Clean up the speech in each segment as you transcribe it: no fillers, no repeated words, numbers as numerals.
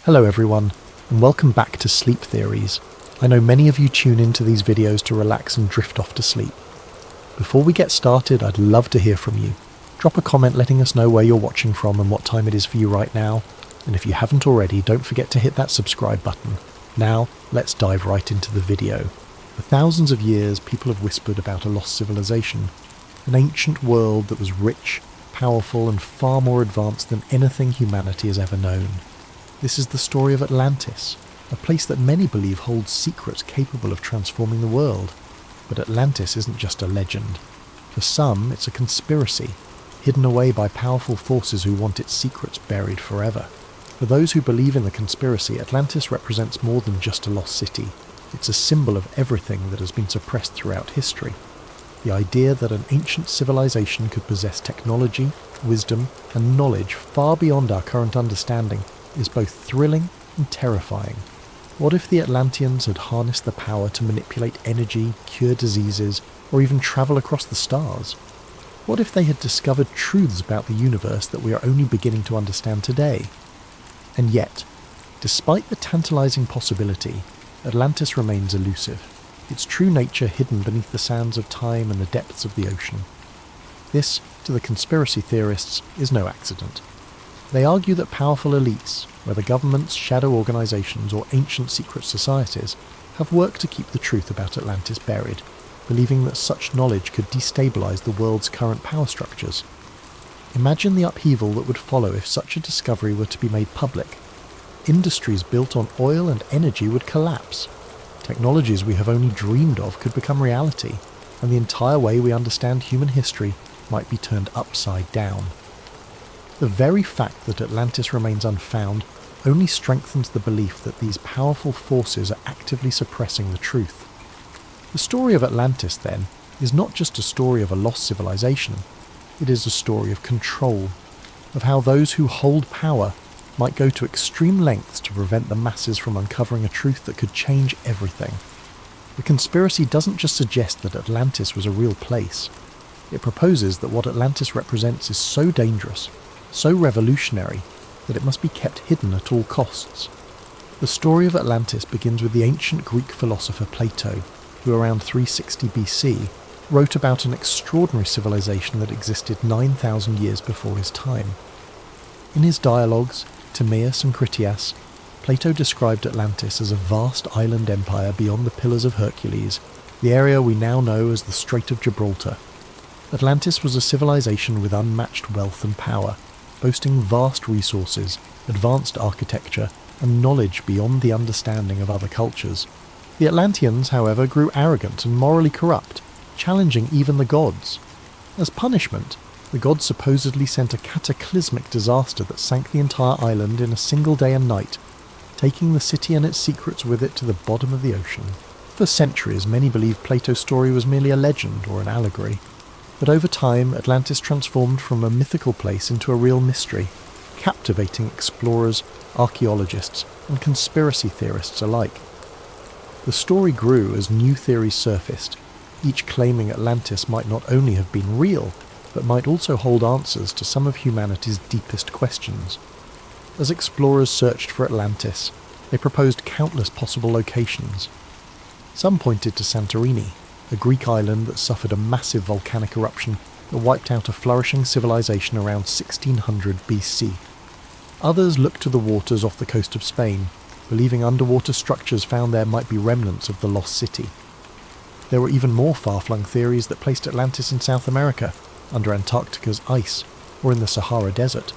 Hello everyone, and welcome back to Sleep Theories. I know many of you tune into these videos to relax and drift off to sleep. Before we get started, I'd love to hear from you. Drop a comment letting us know where you're watching from and what time it is for you right now. And if you haven't already, don't forget to hit that subscribe button. Now, let's dive right into the video. For thousands of years, people have whispered about a lost civilization, an ancient world that was rich, powerful, and far more advanced than anything humanity has ever known. This is the story of Atlantis, a place that many believe holds secrets capable of transforming the world. But Atlantis isn't just a legend. For some, it's a conspiracy, hidden away by powerful forces who want its secrets buried forever. For those who believe in the conspiracy, Atlantis represents more than just a lost city. It's a symbol of everything that has been suppressed throughout history. The idea that an ancient civilization could possess technology, wisdom, and knowledge far beyond our current understanding is both thrilling and terrifying. What if the Atlanteans had harnessed the power to manipulate energy, cure diseases, or even travel across the stars? What if they had discovered truths about the universe that we are only beginning to understand today? And yet, despite the tantalizing possibility, Atlantis remains elusive, its true nature hidden beneath the sands of time and the depths of the ocean. This, to the conspiracy theorists, is no accident. They argue that powerful elites, whether governments, shadow organisations or ancient secret societies, have worked to keep the truth about Atlantis buried, believing that such knowledge could destabilise the world's current power structures. Imagine the upheaval that would follow if such a discovery were to be made public. Industries built on oil and energy would collapse. Technologies we have only dreamed of could become reality, and the entire way we understand human history might be turned upside down. The very fact that Atlantis remains unfound only strengthens the belief that these powerful forces are actively suppressing the truth. The story of Atlantis, then, is not just a story of a lost civilization. It is a story of control, of how those who hold power might go to extreme lengths to prevent the masses from uncovering a truth that could change everything. The conspiracy doesn't just suggest that Atlantis was a real place. It proposes that what Atlantis represents is so dangerous, so revolutionary, that it must be kept hidden at all costs. The story of Atlantis begins with the ancient Greek philosopher Plato, who around 360 BC wrote about an extraordinary civilization that existed 9,000 years before his time. In his dialogues, Timaeus and Critias, Plato described Atlantis as a vast island empire beyond the Pillars of Hercules, the area we now know as the Strait of Gibraltar. Atlantis was a civilization with unmatched wealth and power, boasting vast resources, advanced architecture, and knowledge beyond the understanding of other cultures. The Atlanteans, however, grew arrogant and morally corrupt, challenging even the gods. As punishment, the gods supposedly sent a cataclysmic disaster that sank the entire island in a single day and night, taking the city and its secrets with it to the bottom of the ocean. For centuries, many believed Plato's story was merely a legend or an allegory. But over time, Atlantis transformed from a mythical place into a real mystery, captivating explorers, archaeologists, and conspiracy theorists alike. The story grew as new theories surfaced, each claiming Atlantis might not only have been real, but might also hold answers to some of humanity's deepest questions. As explorers searched for Atlantis, they proposed countless possible locations. Some pointed to Santorini, a Greek island that suffered a massive volcanic eruption that wiped out a flourishing civilization around 1600 BC. Others looked to the waters off the coast of Spain, believing underwater structures found there might be remnants of the lost city. There were even more far-flung theories that placed Atlantis in South America, under Antarctica's ice, or in the Sahara Desert,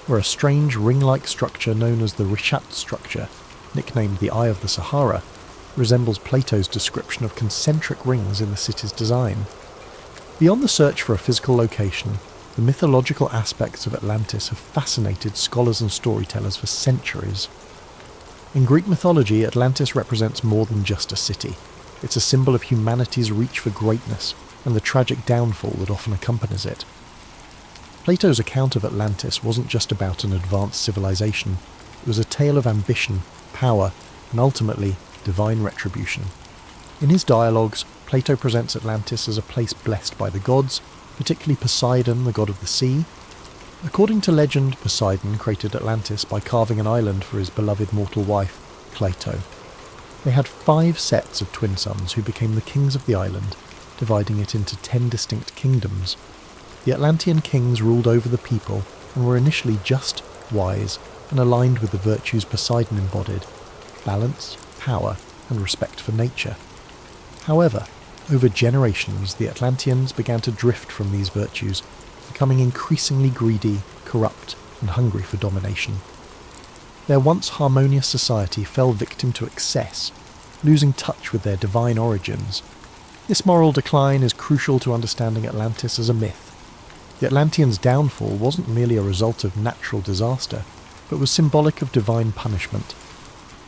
where a strange ring-like structure known as the Richat structure, nicknamed the Eye of the Sahara, resembles Plato's description of concentric rings in the city's design. Beyond the search for a physical location, the mythological aspects of Atlantis have fascinated scholars and storytellers for centuries. In Greek mythology, Atlantis represents more than just a city. It's a symbol of humanity's reach for greatness and the tragic downfall that often accompanies it. Plato's account of Atlantis wasn't just about an advanced civilization. It was a tale of ambition, power, and ultimately, divine retribution. In his dialogues, Plato presents Atlantis as a place blessed by the gods, particularly Poseidon, the god of the sea, According to legend, Poseidon created Atlantis by carving an island for his beloved mortal wife, Cleito. They had 5 sets of twin sons who became the kings of the island, dividing it into 10 distinct kingdoms. The Atlantean kings ruled over the people and were initially just, wise, and aligned with the virtues Poseidon embodied: balance, power, and respect for nature. However, over generations, the Atlanteans began to drift from these virtues, becoming increasingly greedy, corrupt, and hungry for domination. Their once harmonious society fell victim to excess, losing touch with their divine origins. This moral decline is crucial to understanding Atlantis as a myth. The Atlanteans' downfall wasn't merely a result of natural disaster, but was symbolic of divine punishment.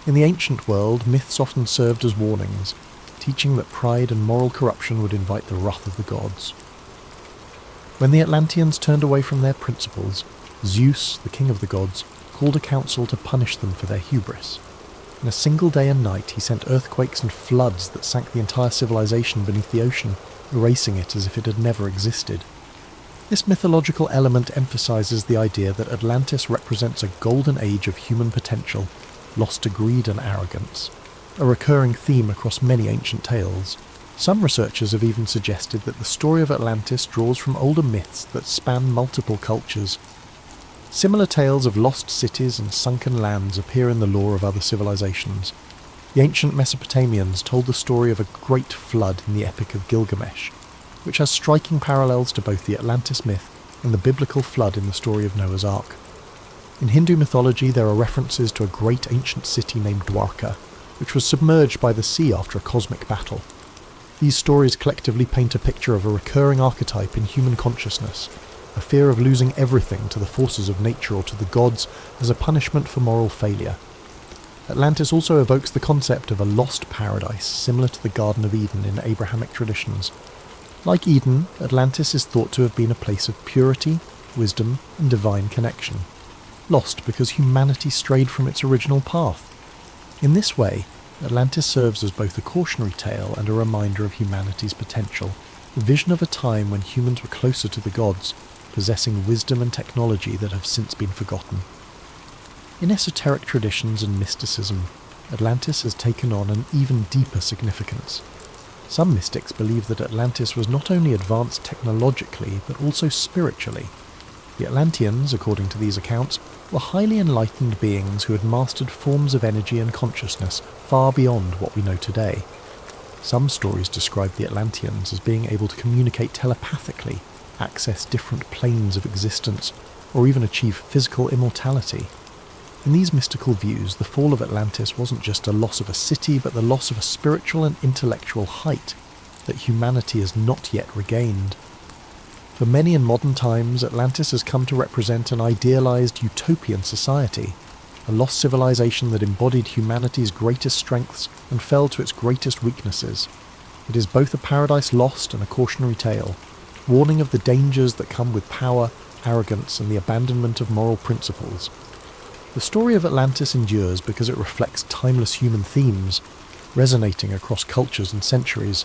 In the ancient world, myths often served as warnings, teaching that pride and moral corruption would invite the wrath of the gods. When the Atlanteans turned away from their principles, Zeus, the king of the gods, called a council to punish them for their hubris. In a single day and night, he sent earthquakes and floods that sank the entire civilization beneath the ocean, erasing it as if it had never existed. This mythological element emphasizes the idea that Atlantis represents a golden age of human potential, lost to greed and arrogance, a recurring theme across many ancient tales. Some researchers have even suggested that the story of Atlantis draws from older myths that span multiple cultures. Similar tales of lost cities and sunken lands appear in the lore of other civilizations. The ancient Mesopotamians told the story of a great flood in the Epic of Gilgamesh, which has striking parallels to both the Atlantis myth and the biblical flood in the story of Noah's Ark. In Hindu mythology, there are references to a great ancient city named Dwarka, which was submerged by the sea after a cosmic battle. These stories collectively paint a picture of a recurring archetype in human consciousness, a fear of losing everything to the forces of nature or to the gods as a punishment for moral failure. Atlantis also evokes the concept of a lost paradise, similar to the Garden of Eden in Abrahamic traditions. Like Eden, Atlantis is thought to have been a place of purity, wisdom, and divine connection, lost because humanity strayed from its original path. In this way, Atlantis serves as both a cautionary tale and a reminder of humanity's potential, a vision of a time when humans were closer to the gods, possessing wisdom and technology that have since been forgotten. In esoteric traditions and mysticism, Atlantis has taken on an even deeper significance. Some mystics believe that Atlantis was not only advanced technologically, but also spiritually. The Atlanteans, according to these accounts, were highly enlightened beings who had mastered forms of energy and consciousness far beyond what we know today. Some stories describe the Atlanteans as being able to communicate telepathically, access different planes of existence, or even achieve physical immortality. In these mystical views, the fall of Atlantis wasn't just a loss of a city, but the loss of a spiritual and intellectual height that humanity has not yet regained. For many in modern times, Atlantis has come to represent an idealized utopian society, a lost civilization that embodied humanity's greatest strengths and fell to its greatest weaknesses. It is both a paradise lost and a cautionary tale, warning of the dangers that come with power, arrogance, and the abandonment of moral principles. The story of Atlantis endures because it reflects timeless human themes, resonating across cultures and centuries,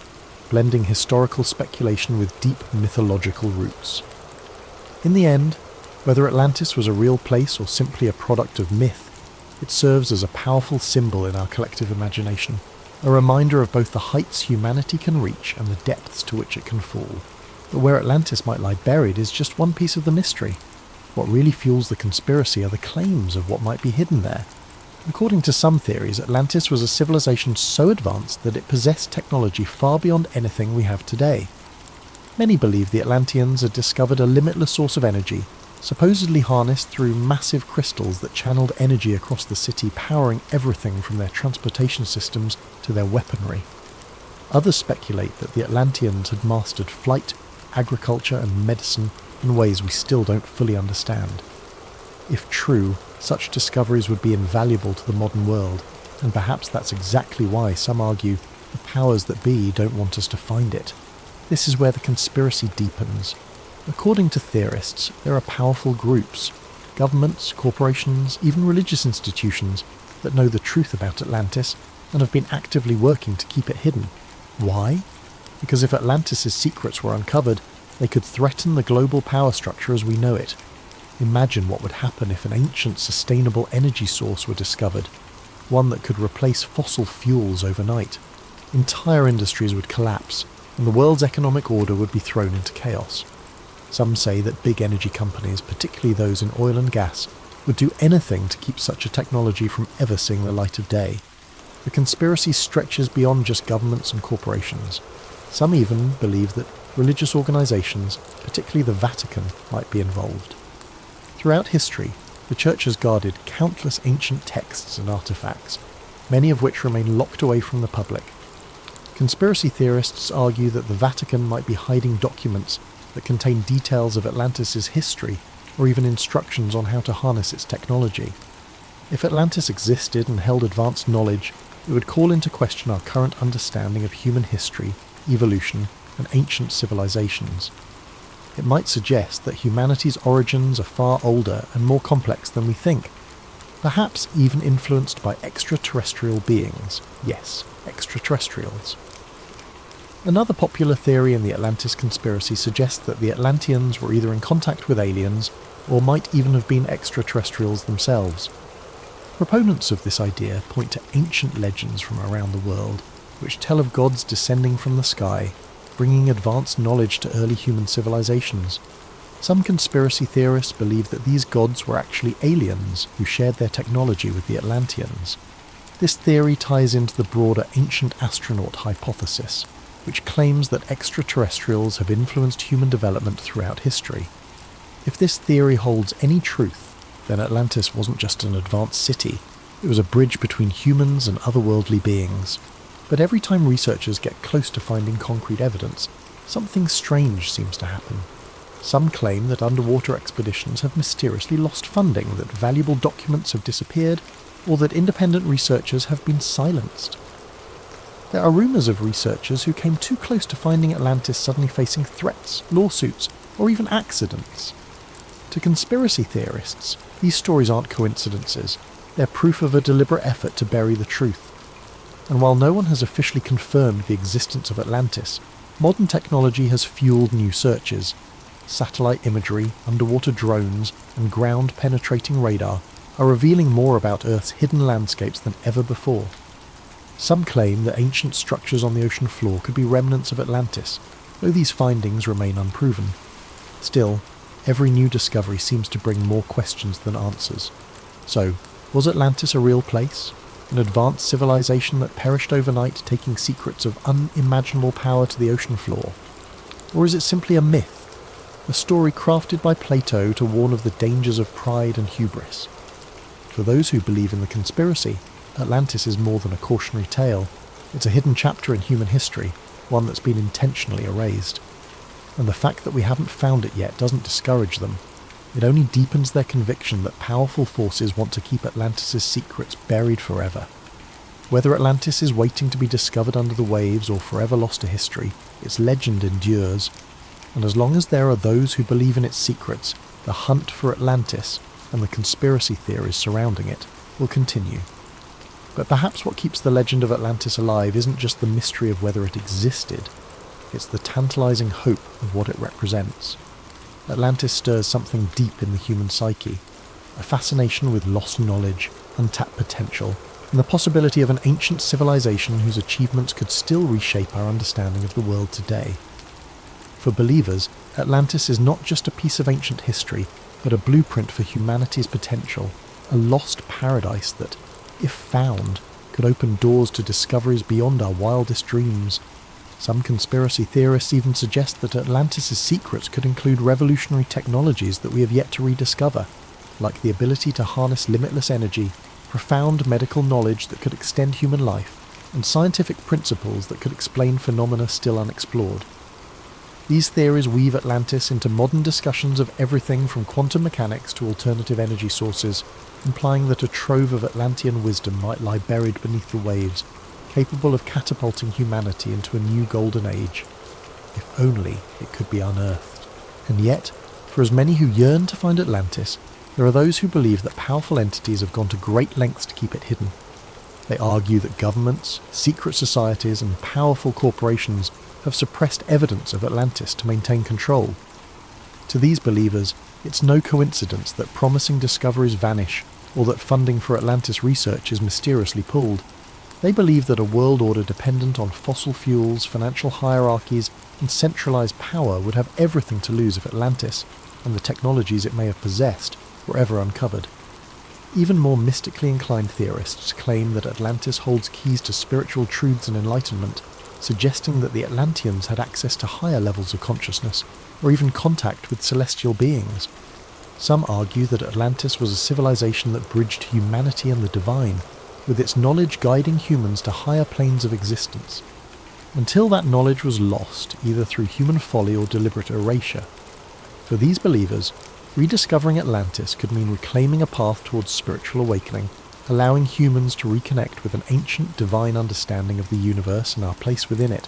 blending historical speculation with deep mythological roots. In the end, whether Atlantis was a real place or simply a product of myth, it serves as a powerful symbol in our collective imagination, a reminder of both the heights humanity can reach and the depths to which it can fall. But where Atlantis might lie buried is just one piece of the mystery. What really fuels the conspiracy are the claims of what might be hidden there. According to some theories, Atlantis was a civilization so advanced that it possessed technology far beyond anything we have today. Many believe the Atlanteans had discovered a limitless source of energy, supposedly harnessed through massive crystals that channeled energy across the city, powering everything from their transportation systems to their weaponry. Others speculate that the Atlanteans had mastered flight, agriculture, and medicine in ways we still don't fully understand. If true, such discoveries would be invaluable to the modern world, and perhaps that's exactly why some argue the powers that be don't want us to find it. This is where the conspiracy deepens. According to theorists, there are powerful groups, governments, corporations, even religious institutions that know the truth about Atlantis and have been actively working to keep it hidden. Why? Because if Atlantis' secrets were uncovered, they could threaten the global power structure as we know it. Imagine what would happen if an ancient sustainable energy source were discovered, one that could replace fossil fuels overnight. Entire industries would collapse, and the world's economic order would be thrown into chaos. Some say that big energy companies, particularly those in oil and gas, would do anything to keep such a technology from ever seeing the light of day. The conspiracy stretches beyond just governments and corporations. Some even believe that religious organisations, particularly the Vatican, might be involved. Throughout history, the Church has guarded countless ancient texts and artefacts, many of which remain locked away from the public. Conspiracy theorists argue that the Vatican might be hiding documents that contain details of Atlantis' history, or even instructions on how to harness its technology. If Atlantis existed and held advanced knowledge, it would call into question our current understanding of human history, evolution, and ancient civilizations. It might suggest that humanity's origins are far older and more complex than we think, perhaps even influenced by extraterrestrial beings. Yes, extraterrestrials. Another popular theory in the Atlantis conspiracy suggests that the Atlanteans were either in contact with aliens, or might even have been extraterrestrials themselves. Proponents of this idea point to ancient legends from around the world, which tell of gods descending from the sky, bringing advanced knowledge to early human civilizations. Some conspiracy theorists believe that these gods were actually aliens who shared their technology with the Atlanteans. This theory ties into the broader ancient astronaut hypothesis, which claims that extraterrestrials have influenced human development throughout history. If this theory holds any truth, then Atlantis wasn't just an advanced city, it was a bridge between humans and otherworldly beings. But every time researchers get close to finding concrete evidence, something strange seems to happen. Some claim that underwater expeditions have mysteriously lost funding, that valuable documents have disappeared, or that independent researchers have been silenced. There are rumours of researchers who came too close to finding Atlantis suddenly facing threats, lawsuits, or even accidents. To conspiracy theorists, these stories aren't coincidences. They're proof of a deliberate effort to bury the truth. And while no one has officially confirmed the existence of Atlantis, modern technology has fueled new searches. Satellite imagery, underwater drones, and ground-penetrating radar are revealing more about Earth's hidden landscapes than ever before. Some claim that ancient structures on the ocean floor could be remnants of Atlantis, though these findings remain unproven. Still, every new discovery seems to bring more questions than answers. So, was Atlantis a real place? An advanced civilization that perished overnight, taking secrets of unimaginable power to the ocean floor? Or is it simply a myth? A story crafted by Plato to warn of the dangers of pride and hubris? For those who believe in the conspiracy, Atlantis is more than a cautionary tale. It's a hidden chapter in human history, one that's been intentionally erased. And the fact that we haven't found it yet doesn't discourage them. It only deepens their conviction that powerful forces want to keep Atlantis' secrets buried forever. Whether Atlantis is waiting to be discovered under the waves or forever lost to history, its legend endures. And as long as there are those who believe in its secrets, the hunt for Atlantis and the conspiracy theories surrounding it will continue. But perhaps what keeps the legend of Atlantis alive isn't just the mystery of whether it existed, it's the tantalizing hope of what it represents. Atlantis stirs something deep in the human psyche, a fascination with lost knowledge, untapped potential, and the possibility of an ancient civilization whose achievements could still reshape our understanding of the world today. For believers, Atlantis is not just a piece of ancient history, but a blueprint for humanity's potential, a lost paradise that, if found, could open doors to discoveries beyond our wildest dreams. Some conspiracy theorists even suggest that Atlantis' secrets could include revolutionary technologies that we have yet to rediscover, like the ability to harness limitless energy, profound medical knowledge that could extend human life, and scientific principles that could explain phenomena still unexplored. These theories weave Atlantis into modern discussions of everything from quantum mechanics to alternative energy sources, implying that a trove of Atlantean wisdom might lie buried beneath the waves, capable of catapulting humanity into a new golden age. If only it could be unearthed. And yet, for as many who yearn to find Atlantis, there are those who believe that powerful entities have gone to great lengths to keep it hidden. They argue that governments, secret societies, and powerful corporations have suppressed evidence of Atlantis to maintain control. To these believers, It's no coincidence that promising discoveries vanish or that funding for Atlantis research is mysteriously pulled. They believe that a world order dependent on fossil fuels, financial hierarchies, and centralized power would have everything to lose if Atlantis, and the technologies it may have possessed, were ever uncovered. Even more mystically inclined theorists claim that Atlantis holds keys to spiritual truths and enlightenment, suggesting that the Atlanteans had access to higher levels of consciousness, or even contact with celestial beings. Some argue that Atlantis was a civilization that bridged humanity and the divine, with its knowledge guiding humans to higher planes of existence, until that knowledge was lost, either through human folly or deliberate erasure. For these believers, rediscovering Atlantis could mean reclaiming a path towards spiritual awakening, allowing humans to reconnect with an ancient divine understanding of the universe and our place within it.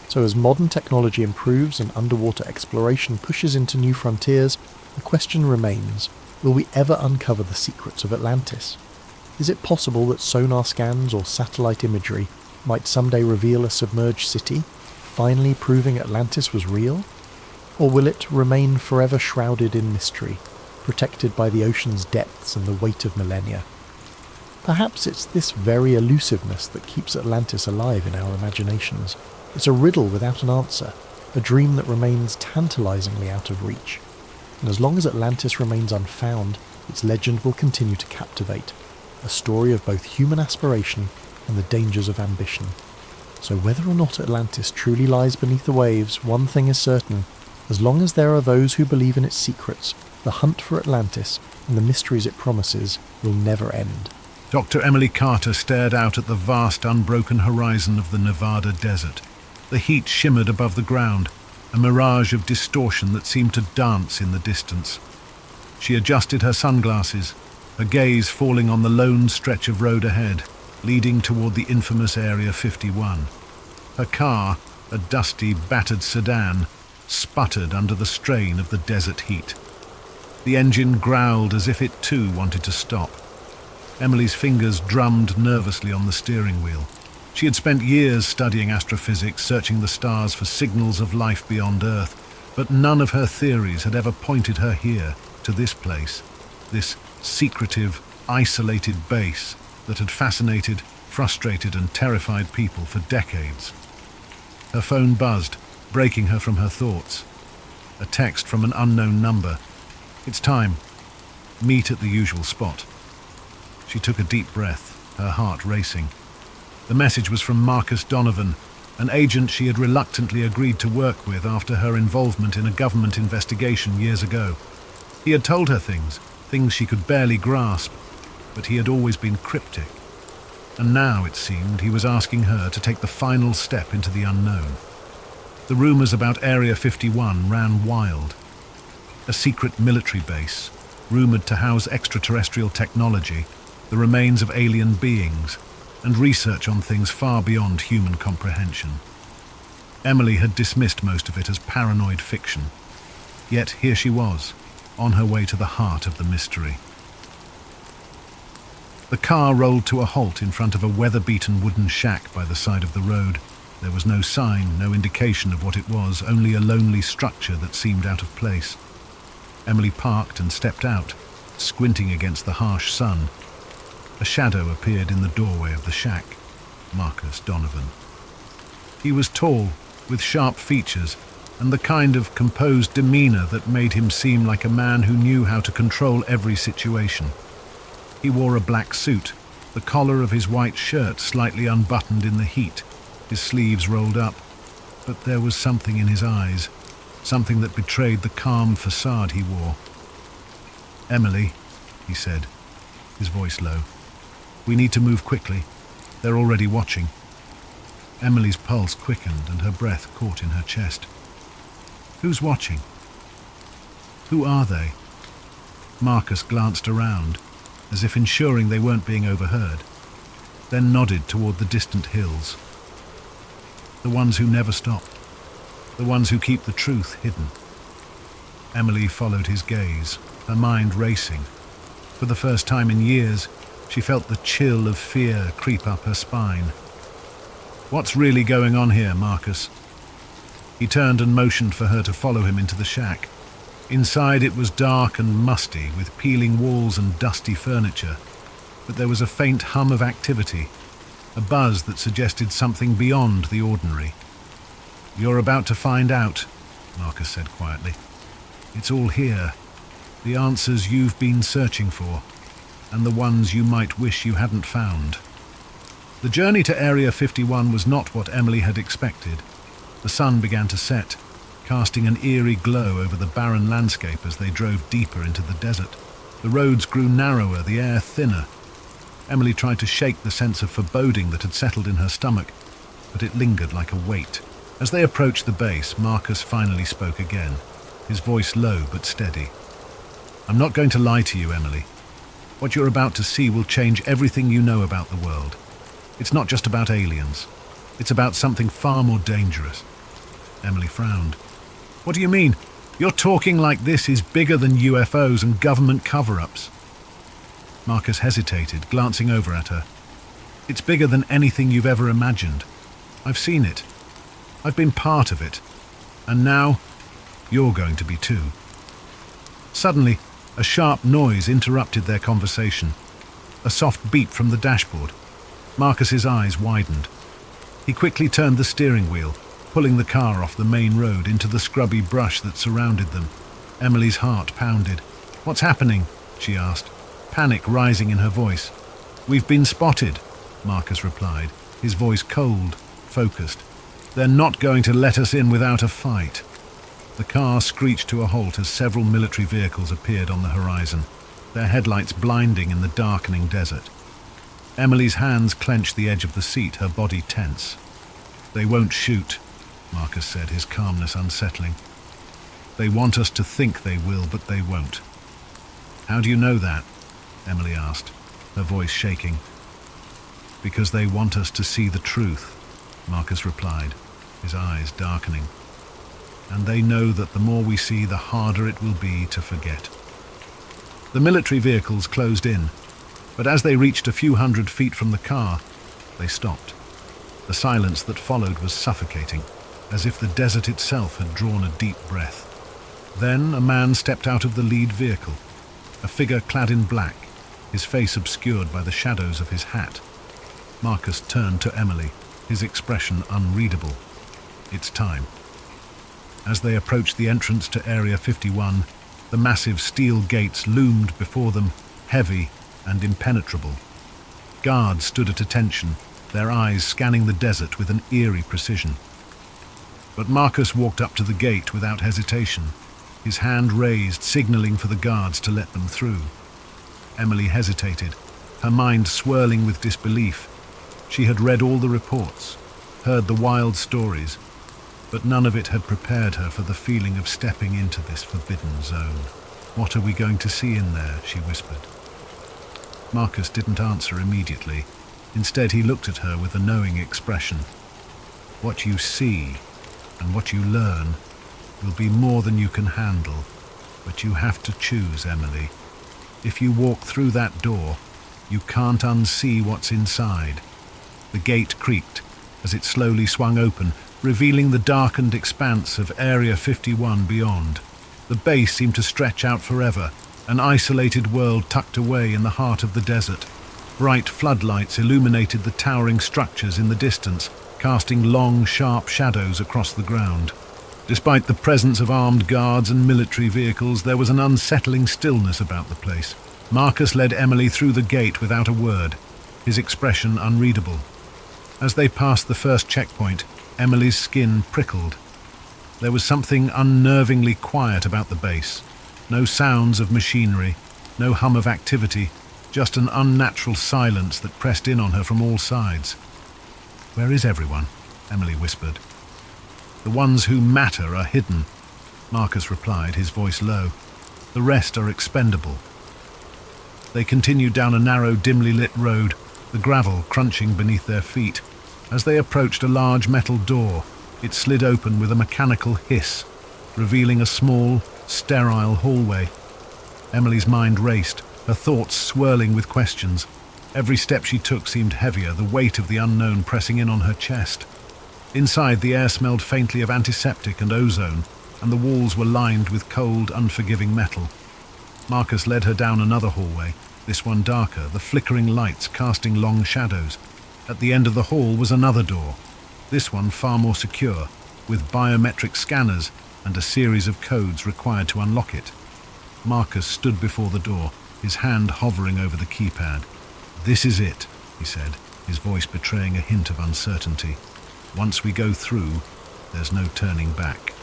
So as modern technology improves and underwater exploration pushes into new frontiers, the question remains, will we ever uncover the secrets of Atlantis? Is it possible that sonar scans or satellite imagery might someday reveal a submerged city, finally proving Atlantis was real? Or will it remain forever shrouded in mystery, protected by the ocean's depths and the weight of millennia? Perhaps it's this very elusiveness that keeps Atlantis alive in our imaginations. It's a riddle without an answer, a dream that remains tantalizingly out of reach. And as long as Atlantis remains unfound, its legend will continue to captivate, a story of both human aspiration and the dangers of ambition. So whether or not Atlantis truly lies beneath the waves, one thing is certain: as long as there are those who believe in its secrets, the hunt for Atlantis and the mysteries it promises will never end. Dr. Emily Carter stared out at the vast, unbroken horizon of the Nevada desert. The heat shimmered above the ground, a mirage of distortion that seemed to dance in the distance. She adjusted her sunglasses, her gaze falling on the lone stretch of road ahead, leading toward the infamous Area 51. Her car, a dusty, battered sedan, sputtered under the strain of the desert heat. The engine growled as if it too wanted to stop. Emily's fingers drummed nervously on the steering wheel. She had spent years studying astrophysics, searching the stars for signals of life beyond Earth, but none of her theories had ever pointed her here, to this place, this secretive, isolated base that had fascinated, frustrated and terrified people for decades. Her phone buzzed, breaking her from her thoughts. A text from an unknown number. "It's time. Meet at the usual spot." She took a deep breath, her heart racing. The message was from Marcus Donovan, an agent she had reluctantly agreed to work with after her involvement in a government investigation years ago. He had told her things she could barely grasp, but he had always been cryptic. And now, it seemed, he was asking her to take the final step into the unknown. The rumors about Area 51 ran wild. A secret military base, rumored to house extraterrestrial technology, the remains of alien beings, and research on things far beyond human comprehension. Emily had dismissed most of it as paranoid fiction. Yet here she was, on her way to the heart of the mystery. The car rolled to a halt in front of a weather-beaten wooden shack by the side of the road. There was no sign, no indication of what it was, only a lonely structure that seemed out of place. Emily parked and stepped out, squinting against the harsh sun. A shadow appeared in the doorway of the shack. Marcus Donovan. He was tall, with sharp features, and the kind of composed demeanor that made him seem like a man who knew how to control every situation. He wore a black suit, the collar of his white shirt slightly unbuttoned in the heat, his sleeves rolled up, but there was something in his eyes, something that betrayed the calm facade he wore. "Emily," he said, his voice low, "we need to move quickly. They're already watching." Emily's pulse quickened and her breath caught in her chest. Who's watching? Who are they? Marcus glanced around, as if ensuring they weren't being overheard, then nodded toward the distant hills. The ones who never stop. The ones who keep the truth hidden. Emily followed his gaze, her mind racing. For the first time in years, she felt the chill of fear creep up her spine. "What's really going on here, Marcus?" He turned and motioned for her to follow him into the shack. Inside it was dark and musty, with peeling walls and dusty furniture, but there was a faint hum of activity, a buzz that suggested something beyond the ordinary. "You're about to find out," Marcus said quietly. "It's all here, the answers you've been searching for, and the ones you might wish you hadn't found." The journey to Area 51 was not what Emily had expected. The sun began to set, casting an eerie glow over the barren landscape as they drove deeper into the desert. The roads grew narrower, the air thinner. Emily tried to shake the sense of foreboding that had settled in her stomach, but it lingered like a weight. As they approached the base, Marcus finally spoke again, his voice low but steady. "I'm not going to lie to you, Emily. What you're about to see will change everything you know about the world. It's not just about aliens. It's about something far more dangerous." Emily frowned. "What do you mean? You're talking like this is bigger than UFOs and government cover-ups." Marcus hesitated, glancing over at her. "It's bigger than anything you've ever imagined. I've seen it. I've been part of it. And now, you're going to be too." Suddenly, a sharp noise interrupted their conversation. A soft beep from the dashboard. Marcus's eyes widened. He quickly turned the steering wheel, pulling the car off the main road into the scrubby brush that surrounded them. Emily's heart pounded. "What's happening?" she asked, panic rising in her voice. "We've been spotted," Marcus replied, his voice cold, focused. "They're not going to let us in without a fight." The car screeched to a halt as several military vehicles appeared on the horizon, their headlights blinding in the darkening desert. Emily's hands clenched the edge of the seat, her body tense. "They won't shoot," Marcus said, his calmness unsettling. "They want us to think they will, but they won't." "How do you know that?" Emily asked, her voice shaking. "Because they want us to see the truth," Marcus replied, his eyes darkening. "And they know that the more we see, the harder it will be to forget." The military vehicles closed in, but as they reached a few hundred feet from the car, they stopped. The silence that followed was suffocating, as if the desert itself had drawn a deep breath. Then a man stepped out of the lead vehicle, a figure clad in black, his face obscured by the shadows of his hat. Marcus turned to Emily, his expression unreadable. "It's time." As they approached the entrance to Area 51, the massive steel gates loomed before them, heavy and impenetrable. Guards stood at attention, their eyes scanning the desert with an eerie precision. But Marcus walked up to the gate without hesitation, his hand raised, signaling for the guards to let them through. Emily hesitated, her mind swirling with disbelief. She had read all the reports, heard the wild stories, but none of it had prepared her for the feeling of stepping into this forbidden zone. "What are we going to see in there?" she whispered. Marcus didn't answer immediately. Instead, he looked at her with a knowing expression. "What you see and what you learn will be more than you can handle, but you have to choose, Emily. If you walk through that door, you can't unsee what's inside." The gate creaked as it slowly swung open, revealing the darkened expanse of Area 51 beyond. The base seemed to stretch out forever, an isolated world tucked away in the heart of the desert. Bright floodlights illuminated the towering structures in the distance, casting long, sharp shadows across the ground. Despite the presence of armed guards and military vehicles, there was an unsettling stillness about the place. Marcus led Emily through the gate without a word, his expression unreadable. As they passed the first checkpoint, Emily's skin prickled. There was something unnervingly quiet about the base. No sounds of machinery, no hum of activity, just an unnatural silence that pressed in on her from all sides. "Where is everyone?" Emily whispered. "The ones who matter are hidden," Marcus replied, his voice low. "The rest are expendable." They continued down a narrow, dimly lit road, the gravel crunching beneath their feet. As they approached a large metal door, it slid open with a mechanical hiss, revealing a small, sterile hallway. Emily's mind raced, her thoughts swirling with questions. Every step she took seemed heavier, the weight of the unknown pressing in on her chest. Inside, the air smelled faintly of antiseptic and ozone, and the walls were lined with cold, unforgiving metal. Marcus led her down another hallway, this one darker, the flickering lights casting long shadows. At the end of the hall was another door, this one far more secure, with biometric scanners and a series of codes required to unlock it. Marcus stood before the door, his hand hovering over the keypad. "This is it," he said, his voice betraying a hint of uncertainty. "Once we go through, there's no turning back."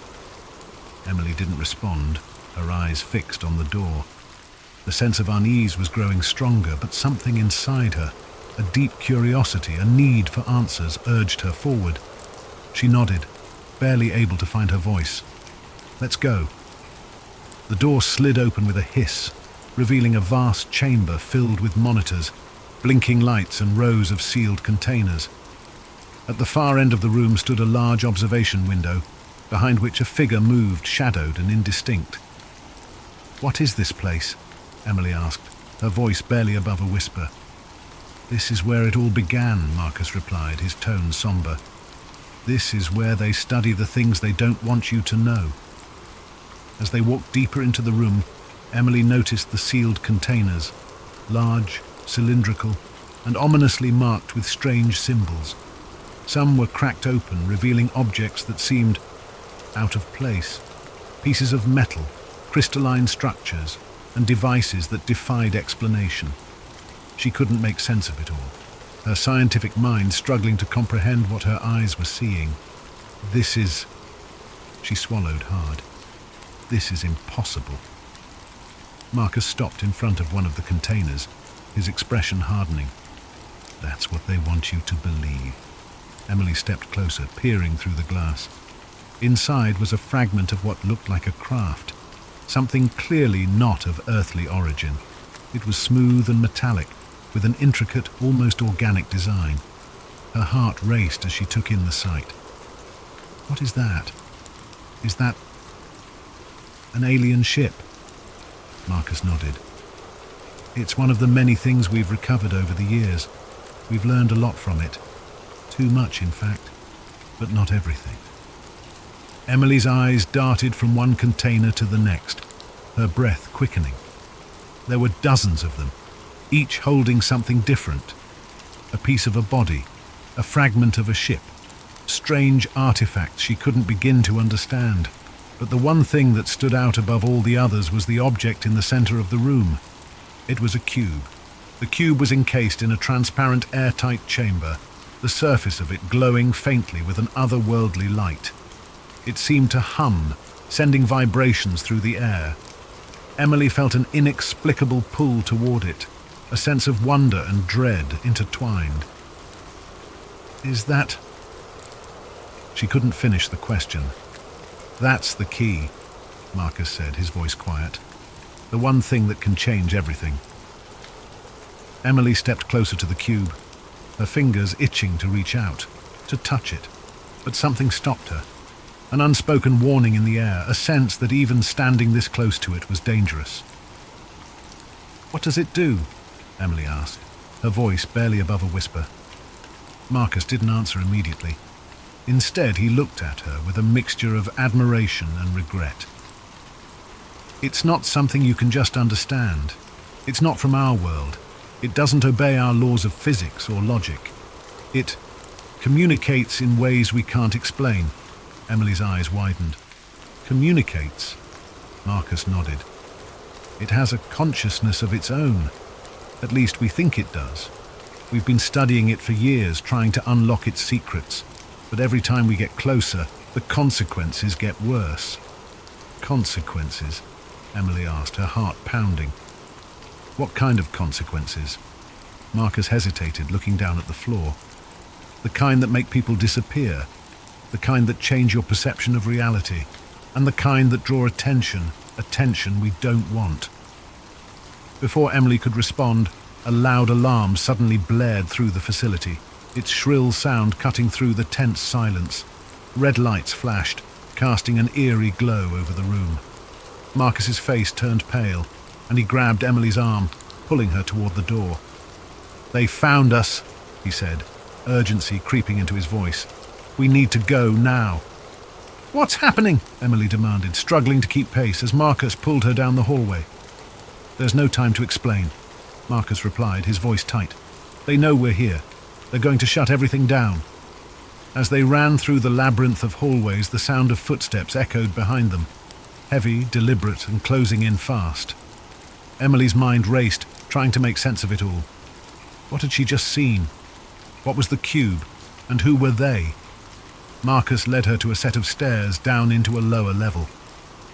Emily didn't respond, her eyes fixed on the door. The sense of unease was growing stronger, but something inside her, a deep curiosity, a need for answers, urged her forward. She nodded, barely able to find her voice. "Let's go." The door slid open with a hiss, revealing a vast chamber filled with monitors, blinking lights and rows of sealed containers. At the far end of the room stood a large observation window, behind which a figure moved, shadowed and indistinct. "What is this place?" Emily asked, her voice barely above a whisper. "This is where it all began," Marcus replied, his tone somber. "This is where they study the things they don't want you to know." As they walked deeper into the room, Emily noticed the sealed containers, large, cylindrical, and ominously marked with strange symbols. Some were cracked open, revealing objects that seemed out of place, pieces of metal, crystalline structures, and devices that defied explanation. She couldn't make sense of it all, her scientific mind struggling to comprehend what her eyes were seeing. "This is..." She swallowed hard. "This is impossible." Marcus stopped in front of one of the containers, his expression hardening. "That's what they want you to believe." Emily stepped closer, peering through the glass. Inside was a fragment of what looked like a craft, something clearly not of earthly origin. It was smooth and metallic, with an intricate, almost organic design. Her heart raced as she took in the sight. "What is that? Is that an alien ship?" Marcus nodded. "It's one of the many things we've recovered over the years. We've learned a lot from it. Too much, in fact, but not everything." Emily's eyes darted from one container to the next, her breath quickening. There were dozens of them, each holding something different. A piece of a body, a fragment of a ship, strange artifacts she couldn't begin to understand. But the one thing that stood out above all the others was the object in the center of the room. It was a cube. The cube was encased in a transparent, airtight chamber, the surface of it glowing faintly with an otherworldly light. It seemed to hum, sending vibrations through the air. Emily felt an inexplicable pull toward it, a sense of wonder and dread intertwined. "Is that..." She couldn't finish the question. "That's the key," Marcus said, his voice quiet. "The one thing that can change everything." Emily stepped closer to the cube, her fingers itching to reach out, to touch it. But something stopped her. An unspoken warning in the air, a sense that even standing this close to it was dangerous. "What does it do?" Emily asked, her voice barely above a whisper. Marcus didn't answer immediately. Instead, he looked at her with a mixture of admiration and regret. "It's not something you can just understand. It's not from our world. It doesn't obey our laws of physics or logic. It communicates in ways we can't explain." Emily's eyes widened. "Communicates?" Marcus nodded. "It has a consciousness of its own. At least we think it does. We've been studying it for years, trying to unlock its secrets. But every time we get closer, the consequences get worse." "Consequences?" Emily asked, her heart pounding. "What kind of consequences?" Marcus hesitated, looking down at the floor. "The kind that make people disappear, the kind that change your perception of reality, and the kind that draw attention we don't want." Before Emily could respond, a loud alarm suddenly blared through the facility, its shrill sound cutting through the tense silence. Red lights flashed, casting an eerie glow over the room. Marcus's face turned pale, and he grabbed Emily's arm, pulling her toward the door. "They found us," he said, urgency creeping into his voice. "We need to go now." "What's happening?" Emily demanded, struggling to keep pace as Marcus pulled her down the hallway. "There's no time to explain," Marcus replied, his voice tight. "They know we're here. They're going to shut everything down." As they ran through the labyrinth of hallways, the sound of footsteps echoed behind them, heavy, deliberate, and closing in fast. Emily's mind raced, trying to make sense of it all. What had she just seen? What was the cube? And who were they? Marcus led her to a set of stairs down into a lower level.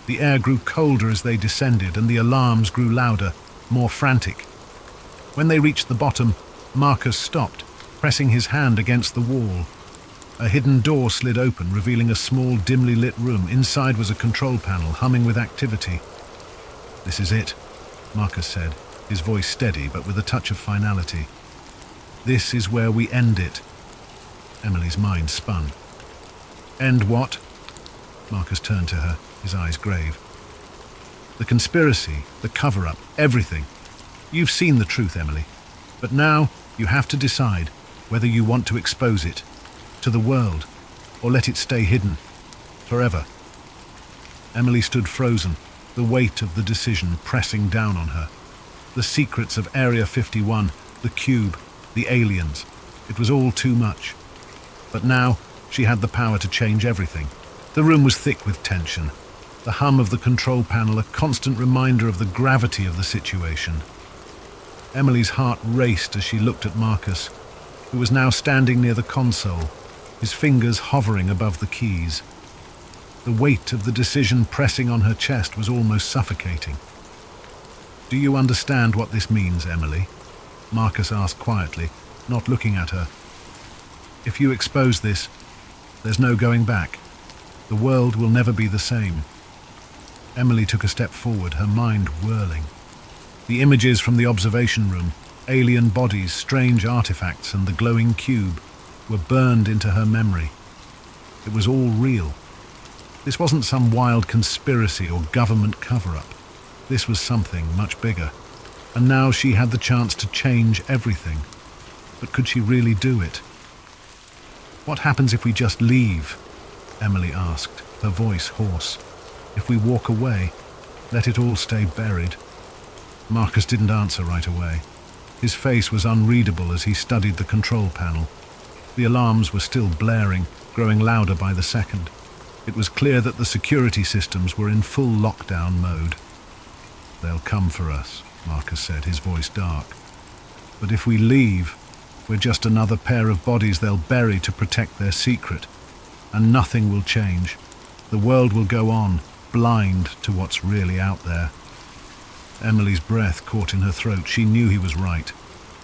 The air grew colder as they descended, and the alarms grew louder, more frantic. When they reached the bottom, Marcus stopped, pressing his hand against the wall. A hidden door slid open, revealing a small, dimly lit room. Inside was a control panel, humming with activity. "This is it," Marcus said, his voice steady but with a touch of finality. "This is where we end it." Emily's mind spun. "End what?" Marcus turned to her, his eyes grave. "The conspiracy, the cover-up, everything. You've seen the truth, Emily. But now you have to decide whether you want to expose it to the world or let it stay hidden forever." Emily stood frozen, the weight of the decision pressing down on her. The secrets of Area 51, the cube, the aliens. It was all too much. But now she had the power to change everything. The room was thick with tension. The hum of the control panel, a constant reminder of the gravity of the situation. Emily's heart raced as she looked at Marcus, who was now standing near the console, his fingers hovering above the keys. The weight of the decision pressing on her chest was almost suffocating. "Do you understand what this means, Emily?" Marcus asked quietly, not looking at her. "If you expose this, there's no going back. The world will never be the same." Emily took a step forward, her mind whirling. The images from the observation room, alien bodies, strange artifacts, and the glowing cube were burned into her memory. It was all real. This wasn't some wild conspiracy or government cover-up. This was something much bigger. And now she had the chance to change everything. But could she really do it? "What happens if we just leave?" Emily asked, her voice hoarse. "If we walk away, let it all stay buried?" Marcus didn't answer right away. His face was unreadable as he studied the control panel. The alarms were still blaring, growing louder by the second. It was clear that the security systems were in full lockdown mode. "They'll come for us," Marcus said, his voice dark. "But if we leave, we're just another pair of bodies they'll bury to protect their secret. And nothing will change. The world will go on, blind to what's really out there." Emily's breath caught in her throat. She knew he was right.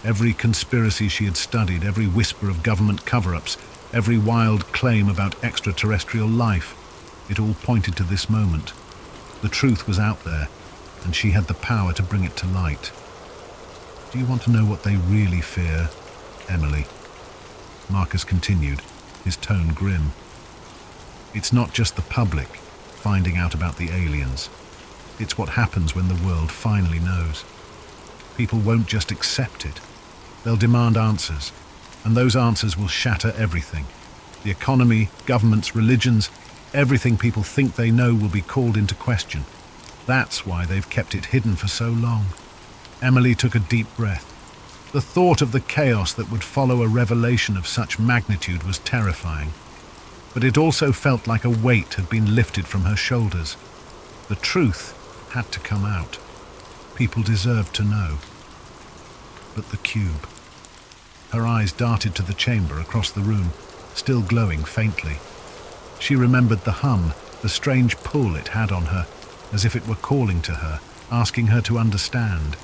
Every conspiracy she had studied, every whisper of government cover-ups, every wild claim about extraterrestrial life, it all pointed to this moment. The truth was out there, and she had the power to bring it to light. "Do you want to know what they really fear, Emily?" Marcus continued, his tone grim. "It's not just the public finding out about the aliens. It's what happens when the world finally knows. People won't just accept it. They'll demand answers, and those answers will shatter everything. The economy, governments, religions, everything people think they know will be called into question. That's why they've kept it hidden for so long." Emily took a deep breath. The thought of the chaos that would follow a revelation of such magnitude was terrifying. But it also felt like a weight had been lifted from her shoulders. The truth had to come out. People deserved to know. But the cube. Her eyes darted to the chamber across the room, still glowing faintly. She remembered the hum, the strange pull it had on her, as if it were calling to her, asking her to understand.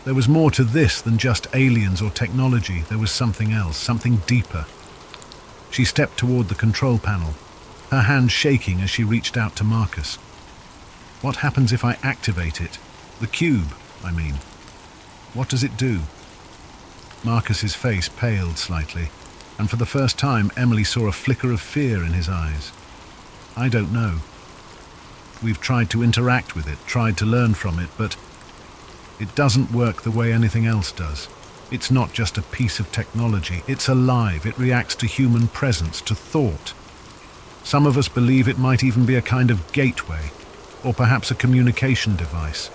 There was more to this than just aliens or technology. There was something else, something deeper. She stepped toward the control panel, her hand shaking as she reached out to Marcus. "What happens if I activate it? The cube, I mean. What does it do?" Marcus's face paled slightly, and for the first time Emily saw a flicker of fear in his eyes. "I don't know. We've tried to interact with it, tried to learn from it, but it doesn't work the way anything else does. It's not just a piece of technology. It's alive. It reacts to human presence, to thought. Some of us believe it might even be a kind of gateway, or perhaps a communication device.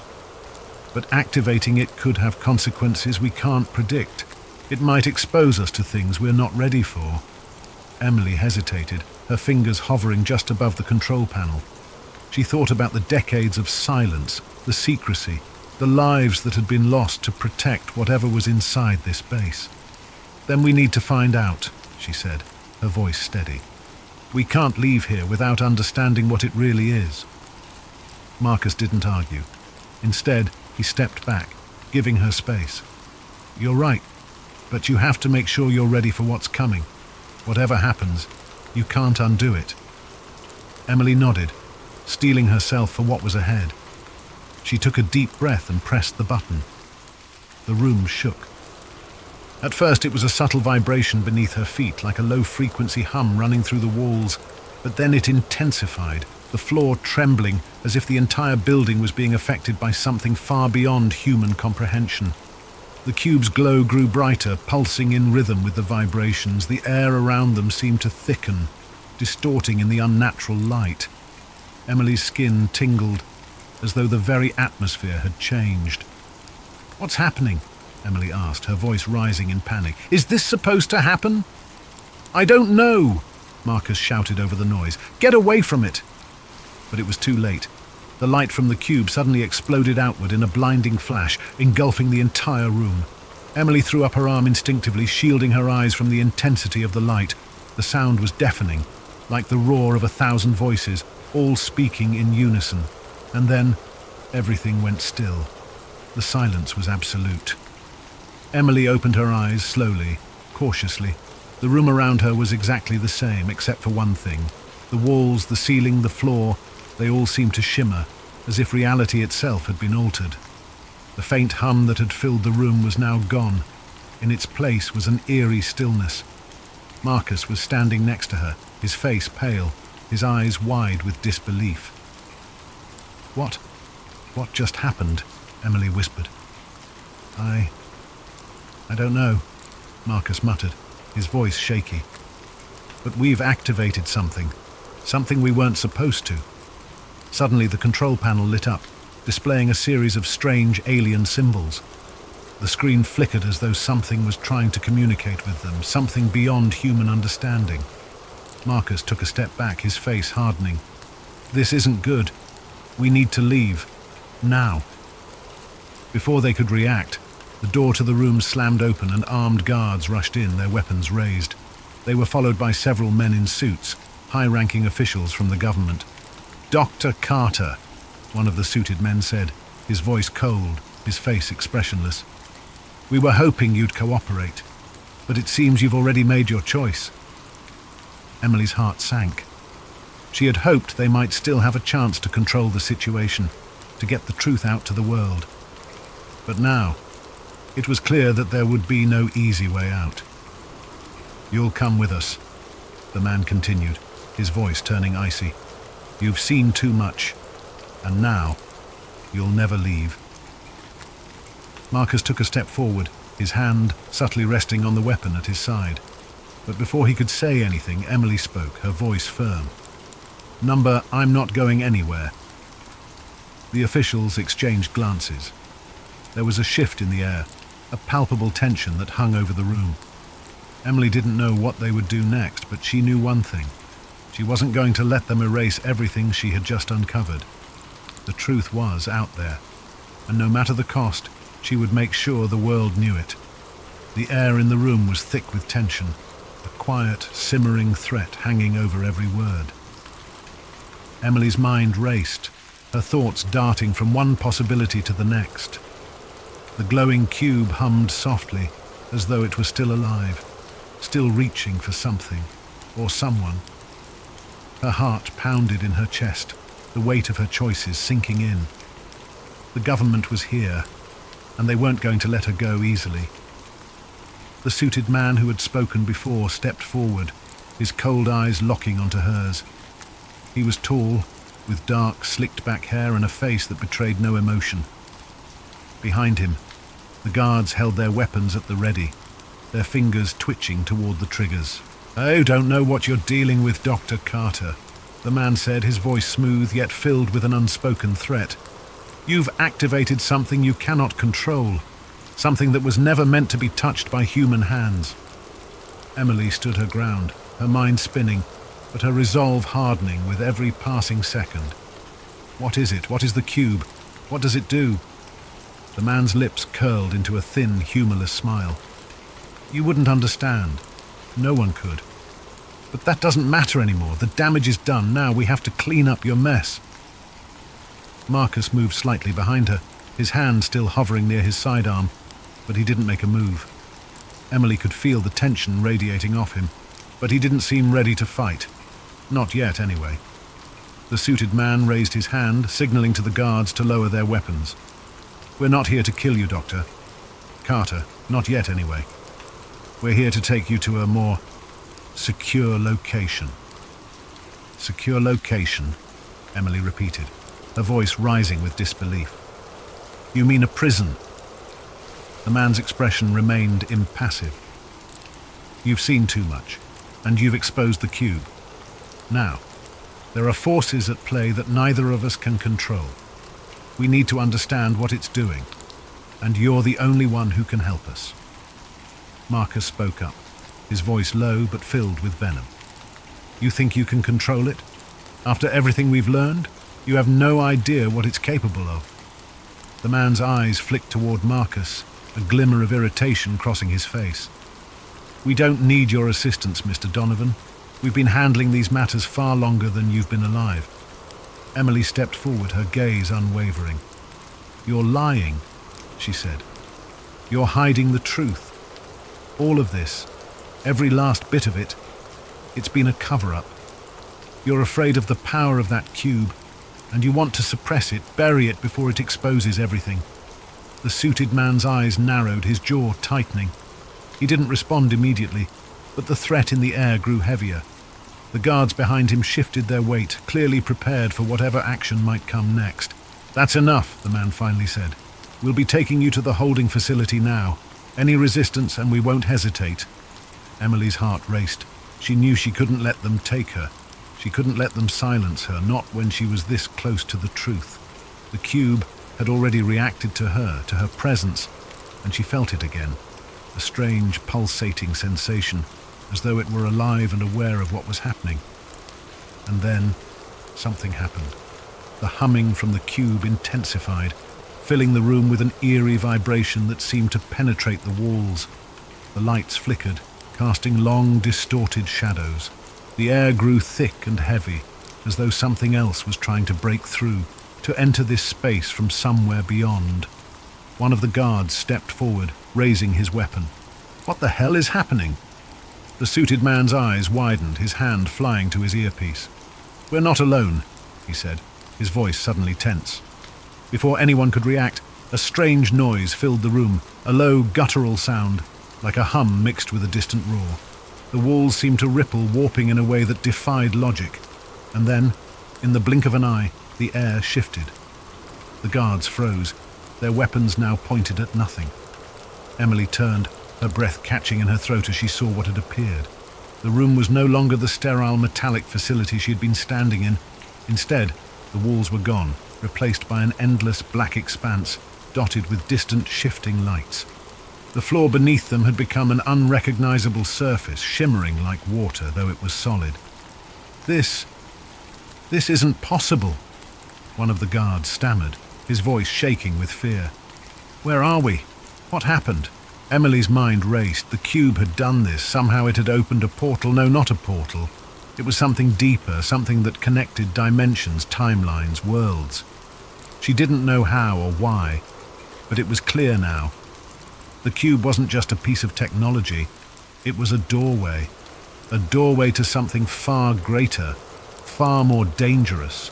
But activating it could have consequences we can't predict. It might expose us to things we're not ready for. Emily hesitated, her fingers hovering just above the control panel. She thought about the decades of silence, the secrecy, the lives that had been lost to protect whatever was inside this base. "Then we need to find out," she said, her voice steady. "We can't leave here without understanding what it really is." Marcus didn't argue. Instead, he stepped back, giving her space. "You're right, but you have to make sure you're ready for what's coming. Whatever happens, you can't undo it." Emily nodded, steeling herself for what was ahead. She took a deep breath and pressed the button. The room shook. At first it was a subtle vibration beneath her feet, like a low-frequency hum running through the walls, but then it intensified, the floor trembling as if the entire building was being affected by something far beyond human comprehension. The cube's glow grew brighter, pulsing in rhythm with the vibrations. The air around them seemed to thicken, distorting in the unnatural light. Emily's skin tingled, as though the very atmosphere had changed. "What's happening?" Emily asked, her voice rising in panic. "Is this supposed to happen?" "I don't know," Marcus shouted over the noise. "Get away from it!" But it was too late. The light from the cube suddenly exploded outward in a blinding flash, engulfing the entire room. Emily threw up her arm instinctively, shielding her eyes from the intensity of the light. The sound was deafening, like the roar of 1,000 voices, all speaking in unison. And then everything went still. The silence was absolute. Emily opened her eyes slowly, cautiously. The room around her was exactly the same, except for one thing. The walls, the ceiling, the floor, they all seemed to shimmer, as if reality itself had been altered. The faint hum that had filled the room was now gone. In its place was an eerie stillness. Marcus was standing next to her, his face pale, his eyes wide with disbelief. What just happened?" Emily whispered. I don't know," Marcus muttered, his voice shaky. "But we've activated something we weren't supposed to." Suddenly the control panel lit up, displaying a series of strange alien symbols. The screen flickered as though something was trying to communicate with them, something beyond human understanding. Marcus took a step back, his face hardening. "This isn't good. We need to leave. Now." Before they could react, the door to the room slammed open and armed guards rushed in, their weapons raised. They were followed by several men in suits, high-ranking officials from the government. "Dr. Carter," one of the suited men said, his voice cold, his face expressionless. "We were hoping you'd cooperate, but it seems you've already made your choice." Emily's heart sank. She had hoped they might still have a chance to control the situation, to get the truth out to the world. But now, it was clear that there would be no easy way out. "You'll come with us," the man continued, his voice turning icy. "You've seen too much, and now you'll never leave." Marcus took a step forward, his hand subtly resting on the weapon at his side. But before he could say anything, Emily spoke, her voice firm. "Number, I'm not going anywhere." The officials exchanged glances. There was a shift in the air, a palpable tension that hung over the room. Emily didn't know what they would do next, but she knew one thing. She wasn't going to let them erase everything she had just uncovered. The truth was out there, and no matter the cost, she would make sure the world knew it. The air in the room was thick with tension, a quiet, simmering threat hanging over every word. Emily's mind raced, her thoughts darting from one possibility to the next. The glowing cube hummed softly, as though it was still alive, still reaching for something, or someone. Her heart pounded in her chest, the weight of her choices sinking in. The government was here, and they weren't going to let her go easily. The suited man who had spoken before stepped forward, his cold eyes locking onto hers. He was tall, with dark, slicked-back hair and a face that betrayed no emotion. Behind him, the guards held their weapons at the ready, their fingers twitching toward the triggers. "I don't know what you're dealing with, Dr. Carter," the man said, his voice smooth yet filled with an unspoken threat. "You've activated something you cannot control, something that was never meant to be touched by human hands." Emily stood her ground, her mind spinning, but her resolve hardening with every passing second. "What is it? What is the cube? What does it do?" The man's lips curled into a thin, humorless smile. "You wouldn't understand. No one could. But that doesn't matter anymore. The damage is done. Now we have to clean up your mess." Marcus moved slightly behind her, his hand still hovering near his sidearm, but he didn't make a move. Emily could feel the tension radiating off him, but he didn't seem ready to fight. Not yet, anyway. The suited man raised his hand, signaling to the guards to lower their weapons. "We're not here to kill you, Doctor Carter. Not yet, anyway. We're here to take you to a more secure location." "Secure location," Emily repeated, her voice rising with disbelief. "You mean a prison?" The man's expression remained impassive. "You've seen too much, and you've exposed the cube. Now, there are forces at play that neither of us can control. We need to understand what it's doing, and you're the only one who can help us." Marcus spoke up, his voice low but filled with venom. "You think you can control it? After everything we've learned, you have no idea what it's capable of." The man's eyes flicked toward Marcus, a glimmer of irritation crossing his face. "We don't need your assistance, Mr. Donovan. We've been handling these matters far longer than you've been alive." Emily stepped forward, her gaze unwavering. "You're lying," she said. "You're hiding the truth. All of this, every last bit of it, it's been a cover-up. You're afraid of the power of that cube, and you want to suppress it, bury it before it exposes everything." The suited man's eyes narrowed, his jaw tightening. He didn't respond immediately, but the threat in the air grew heavier. The guards behind him shifted their weight, clearly prepared for whatever action might come next. "That's enough," the man finally said. "We'll be taking you to the holding facility now. Any resistance and we won't hesitate." Emily's heart raced. She knew she couldn't let them take her. She couldn't let them silence her, not when she was this close to the truth. The cube had already reacted to her presence, and she felt it again. A strange, pulsating sensation, as though it were alive and aware of what was happening. And then, something happened. The humming from the cube intensified, filling the room with an eerie vibration that seemed to penetrate the walls. The lights flickered, casting long, distorted shadows. The air grew thick and heavy, as though something else was trying to break through, to enter this space from somewhere beyond. One of the guards stepped forward, raising his weapon. "What the hell is happening?" The suited man's eyes widened, his hand flying to his earpiece. "We're not alone," he said, his voice suddenly tense. Before anyone could react, a strange noise filled the room, a low, guttural sound, like a hum mixed with a distant roar. The walls seemed to ripple, warping in a way that defied logic. And then, in the blink of an eye, the air shifted. The guards froze, their weapons now pointed at nothing. Emily turned, her breath catching in her throat as she saw what had appeared. The room was no longer the sterile metallic facility she had been standing in. Instead, the walls were gone, replaced by an endless black expanse, dotted with distant, shifting lights. The floor beneath them had become an unrecognizable surface, shimmering like water, though it was solid. This isn't possible," one of the guards stammered, his voice shaking with fear. "Where are we? What happened?" Emily's mind raced. The cube had done this. Somehow it had opened a portal. No, not a portal. It was something deeper, something that connected dimensions, timelines, worlds. She didn't know how or why, but it was clear now. The cube wasn't just a piece of technology. It was a doorway to something far greater, far more dangerous.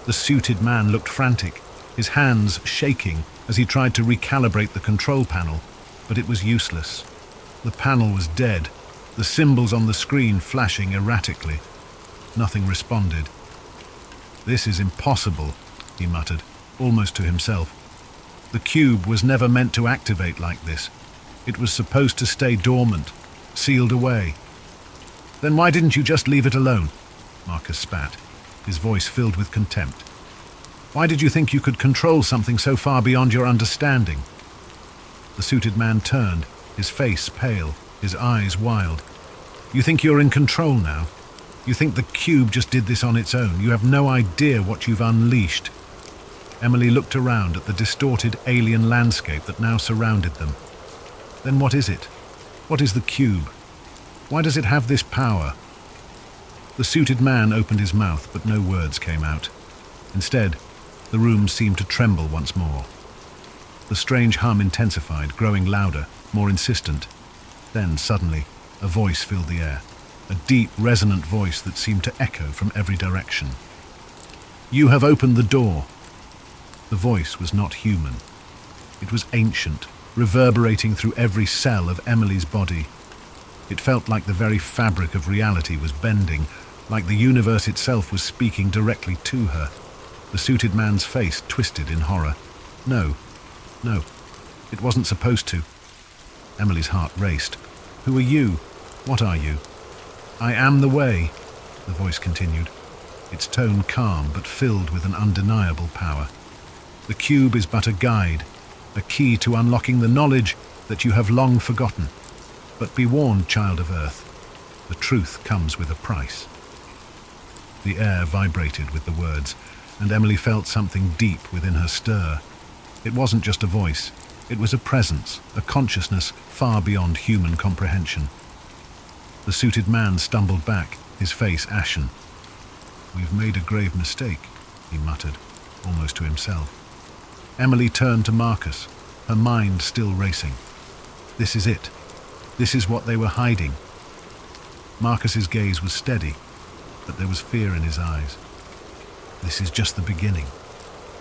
The suited man looked frantic, his hands shaking as he tried to recalibrate the control panel, but it was useless. The panel was dead, the symbols on the screen flashing erratically. Nothing responded. "This is impossible," he muttered, almost to himself. The cube was never meant to activate like this. It was supposed to stay dormant, sealed away. Then why didn't you just leave it alone? Marcus spat, his voice filled with contempt. Why did you think you could control something so far beyond your understanding? The suited man turned, his face pale, his eyes wild. You think you're in control now? You think the cube just did this on its own? You have no idea what you've unleashed. Emily looked around at the distorted alien landscape that now surrounded them. Then what is it? What is the cube? Why does it have this power? The suited man opened his mouth, but no words came out. Instead, the room seemed to tremble once more. The strange hum intensified, growing louder, more insistent. Then, suddenly, a voice filled the air, a deep, resonant voice that seemed to echo from every direction. You have opened the door. The voice was not human. It was ancient, reverberating through every cell of Emily's body. It felt like the very fabric of reality was bending, like the universe itself was speaking directly to her. The suited man's face twisted in horror. No, it wasn't supposed to. Emily's heart raced. Who are you? What are you? I am the way, the voice continued, its tone calm but filled with an undeniable power. The cube is but a guide, a key to unlocking the knowledge that you have long forgotten. But be warned, child of Earth, the truth comes with a price. The air vibrated with the words, and Emily felt something deep within her stir. It wasn't just a voice, it was a presence, a consciousness far beyond human comprehension. The suited man stumbled back, his face ashen. We've made a grave mistake, he muttered, almost to himself. Emily turned to Marcus, her mind still racing. This is it. This is what they were hiding. Marcus's gaze was steady, but there was fear in his eyes. This is just the beginning.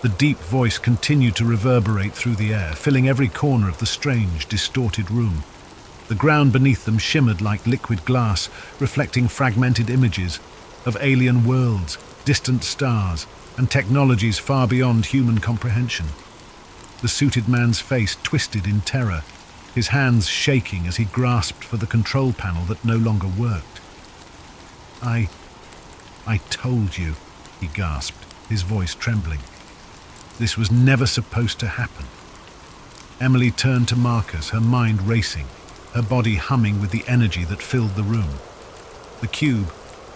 The deep voice continued to reverberate through the air, filling every corner of the strange, distorted room. The ground beneath them shimmered like liquid glass, reflecting fragmented images of alien worlds, distant stars, and technologies far beyond human comprehension. The suited man's face twisted in terror, his hands shaking as he grasped for the control panel that no longer worked. I told you, he gasped, his voice trembling. This was never supposed to happen. Emily turned to Marcus, her mind racing, her body humming with the energy that filled the room. The cube,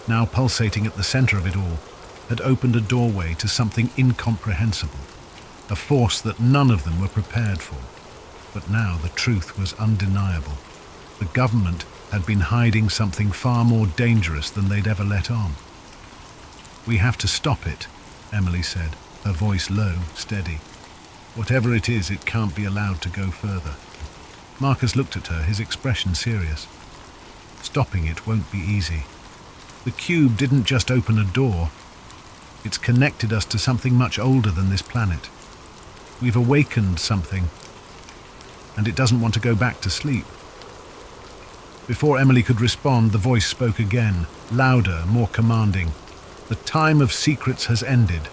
now pulsating at the center of it all, had opened a doorway to something incomprehensible, a force that none of them were prepared for. But now the truth was undeniable. The government had been hiding something far more dangerous than they'd ever let on. We have to stop it, Emily said, her voice low, steady. Whatever it is, it can't be allowed to go further. Marcus looked at her, his expression serious. Stopping it won't be easy. The cube didn't just open a door. It's connected us to something much older than this planet. We've awakened something, and it doesn't want to go back to sleep. Before Emily could respond, the voice spoke again, louder, more commanding. The time of secrets has ended.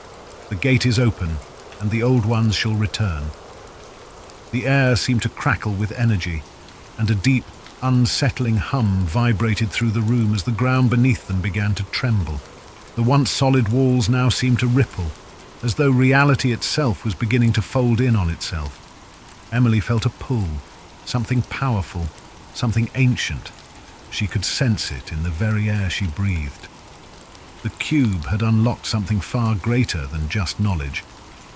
The gate is open, and the old ones shall return. The air seemed to crackle with energy, and a deep, unsettling hum vibrated through the room as the ground beneath them began to tremble. The once solid walls now seemed to ripple, as though reality itself was beginning to fold in on itself. Emily felt a pull, something powerful, something ancient. She could sense it in the very air she breathed. The cube had unlocked something far greater than just knowledge.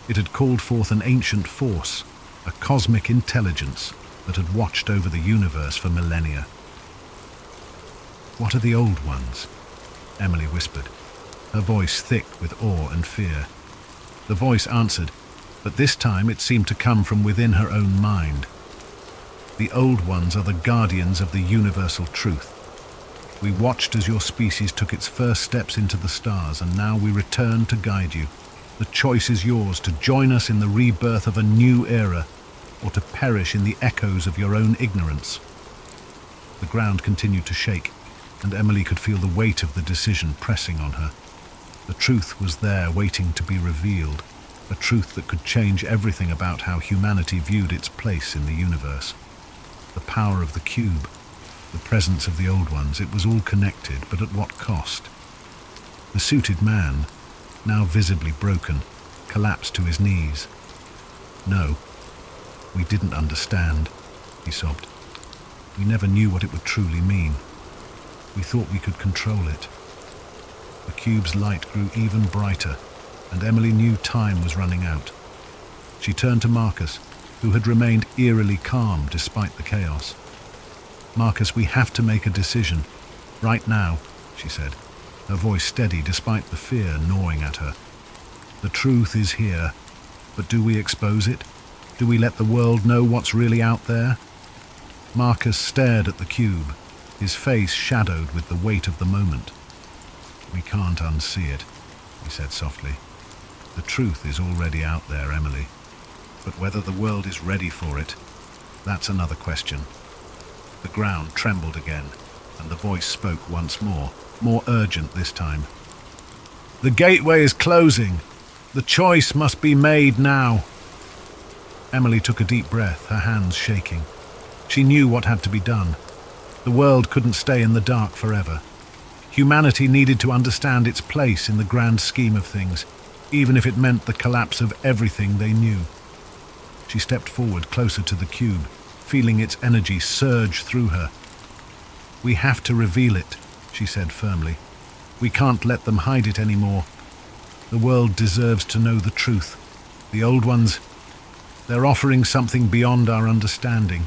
It had called forth an ancient force, a cosmic intelligence that had watched over the universe for millennia. What are the old ones? Emily whispered, her voice thick with awe and fear. The voice answered, but this time it seemed to come from within her own mind. The old ones are the guardians of the universal truth. We watched as your species took its first steps into the stars, and now we return to guide you. The choice is yours, to join us in the rebirth of a new era, or to perish in the echoes of your own ignorance. The ground continued to shake, and Emily could feel the weight of the decision pressing on her. The truth was there, waiting to be revealed, a truth that could change everything about how humanity viewed its place in the universe. The power of the cube, The presence of the old ones, it was all connected, but at what cost? The suited man, now visibly broken, collapsed to his knees. "No, we didn't understand," he sobbed. "We never knew what it would truly mean. We thought we could control it." The cube's light grew even brighter, and Emily knew time was running out. She turned to Marcus, who had remained eerily calm despite the chaos. "Marcus, we have to make a decision. Right now," she said, her voice steady despite the fear gnawing at her. "The truth is here, but do we expose it? Do we let the world know what's really out there?" Marcus stared at the cube, his face shadowed with the weight of the moment. "We can't unsee it," he said softly. "The truth is already out there, Emily. But whether the world is ready for it, that's another question." The ground trembled again, and the voice spoke once more urgent this time. "The gateway is closing. The choice must be made now." Emily took a deep breath, her hands shaking. She knew what had to be done. The world couldn't stay in the dark forever. Humanity needed to understand its place in the grand scheme of things, even if it meant the collapse of everything they knew. She stepped forward closer to the cube, feeling its energy surge through her. "We have to reveal it," she said firmly. "We can't let them hide it anymore. The world deserves to know the truth. The old ones, they're offering something beyond our understanding.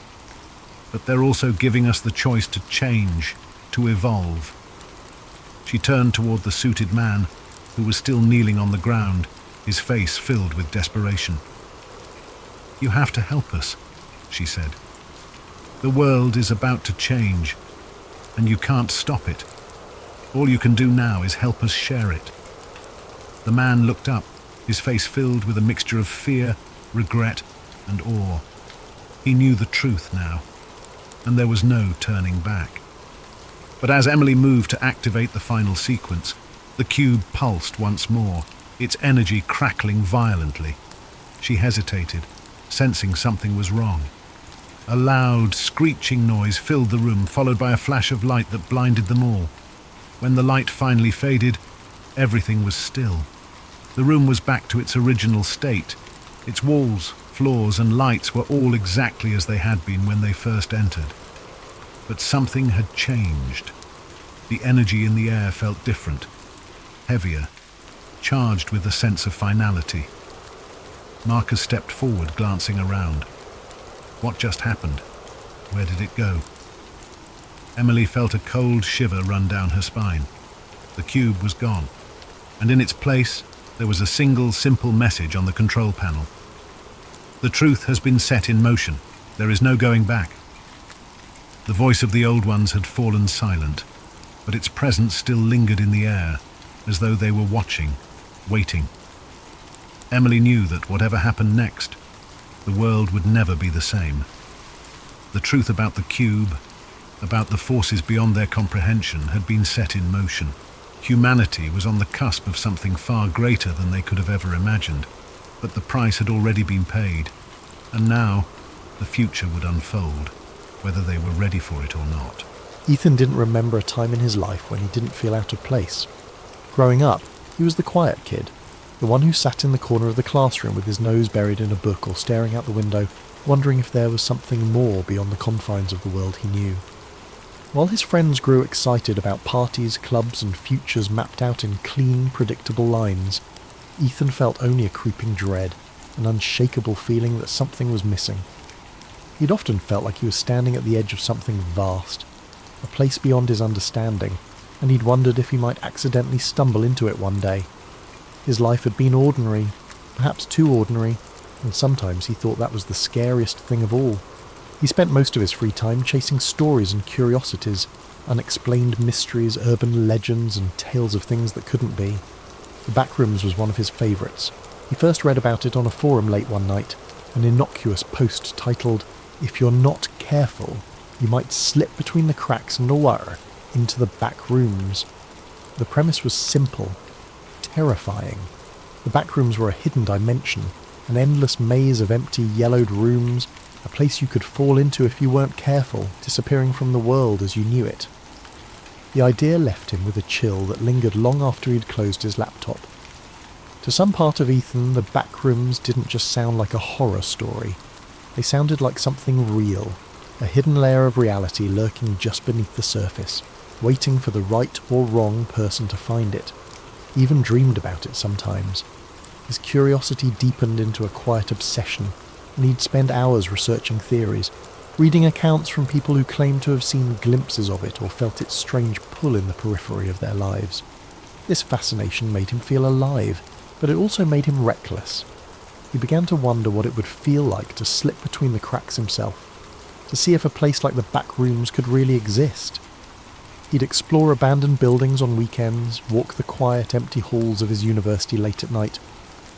But they're also giving us the choice to change, to evolve." She turned toward the suited man, who was still kneeling on the ground, his face filled with desperation. "You have to help us," she said. "The world is about to change, and you can't stop it. All you can do now is help us share it." The man looked up, his face filled with a mixture of fear, regret, and awe. He knew the truth now, and there was no turning back. But as Emily moved to activate the final sequence, the cube pulsed once more, its energy crackling violently. She hesitated, sensing something was wrong. A loud, screeching noise filled the room, followed by a flash of light that blinded them all. When the light finally faded, everything was still. The room was back to its original state. Its walls, floors, and lights were all exactly as they had been when they first entered. But something had changed. The energy in the air felt different, heavier, charged with a sense of finality. Marcus stepped forward, glancing around. What just happened? Where did it go? Emily felt a cold shiver run down her spine. The cube was gone, and in its place there was a single, simple message on the control panel. "The truth has been set in motion. There is no going back." The voice of the old ones had fallen silent, but its presence still lingered in the air, as though they were watching, waiting. Emily knew that whatever happened next, the world would never be the same. The truth about the cube, about the forces beyond their comprehension, had been set in motion. Humanity was on the cusp of something far greater than they could have ever imagined, but the price had already been paid, and now the future would unfold, whether they were ready for it or not. Ethan didn't remember a time in his life when he didn't feel out of place. Growing up, he was the quiet kid, the one who sat in the corner of the classroom with his nose buried in a book or staring out the window, wondering if there was something more beyond the confines of the world he knew. While his friends grew excited about parties, clubs, and futures mapped out in clean, predictable lines, Ethan felt only a creeping dread, an unshakable feeling that something was missing. He'd often felt like he was standing at the edge of something vast, a place beyond his understanding, and he'd wondered if he might accidentally stumble into it one day. His life had been ordinary, perhaps too ordinary, and sometimes he thought that was the scariest thing of all. He spent most of his free time chasing stories and curiosities, unexplained mysteries, urban legends, and tales of things that couldn't be. The Backrooms was one of his favourites. He first read about it on a forum late one night, an innocuous post titled, "If you're not careful, you might slip between the cracks in the water into the back rooms." The premise was simple, terrifying. The back rooms were a hidden dimension, an endless maze of empty, yellowed rooms, a place you could fall into if you weren't careful, disappearing from the world as you knew it. The idea left him with a chill that lingered long after he'd closed his laptop. To some part of Ethan, the back rooms didn't just sound like a horror story. They sounded like something real, a hidden layer of reality lurking just beneath the surface, waiting for the right or wrong person to find it. He even dreamed about it sometimes. His curiosity deepened into a quiet obsession, and he'd spend hours researching theories, reading accounts from people who claimed to have seen glimpses of it or felt its strange pull in the periphery of their lives. This fascination made him feel alive, but it also made him reckless. He began to wonder what it would feel like to slip between the cracks himself, to see if a place like the back rooms could really exist. He'd explore abandoned buildings on weekends, walk the quiet, empty halls of his university late at night,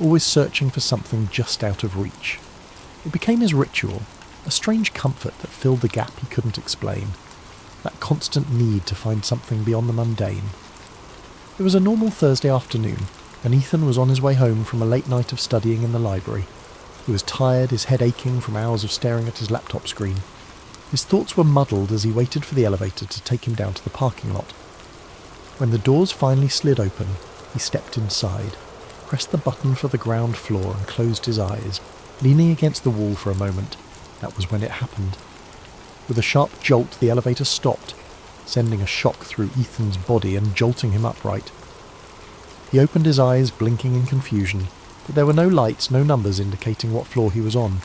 always searching for something just out of reach. It became his ritual, a strange comfort that filled the gap he couldn't explain, that constant need to find something beyond the mundane. It was a normal Thursday afternoon, and Ethan was on his way home from a late night of studying in the library. He was tired, his head aching from hours of staring at his laptop screen. His thoughts were muddled as he waited for the elevator to take him down to the parking lot. When the doors finally slid open, he stepped inside, pressed the button for the ground floor and closed his eyes, leaning against the wall for a moment. That was when it happened. With a sharp jolt, the elevator stopped, sending a shock through Ethan's body and jolting him upright. He opened his eyes, blinking in confusion, but there were no lights, no numbers indicating what floor he was on.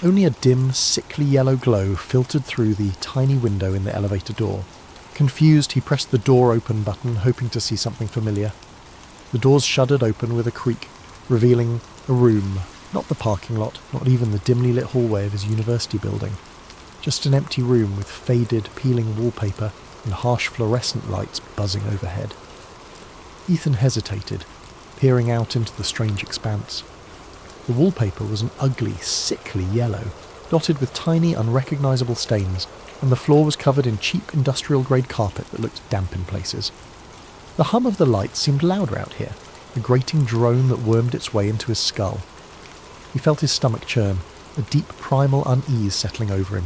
Only a dim, sickly yellow glow filtered through the tiny window in the elevator door. Confused, he pressed the door open button, hoping to see something familiar. The doors shuddered open with a creak, revealing a room, not the parking lot, not even the dimly lit hallway of his university building. Just an empty room with faded, peeling wallpaper and harsh fluorescent lights buzzing overhead. Ethan hesitated, peering out into the strange expanse. The wallpaper was an ugly, sickly yellow, dotted with tiny, unrecognisable stains, and the floor was covered in cheap industrial-grade carpet that looked damp in places. The hum of the lights seemed louder out here, a grating drone that wormed its way into his skull. He felt his stomach churn, a deep primal unease settling over him.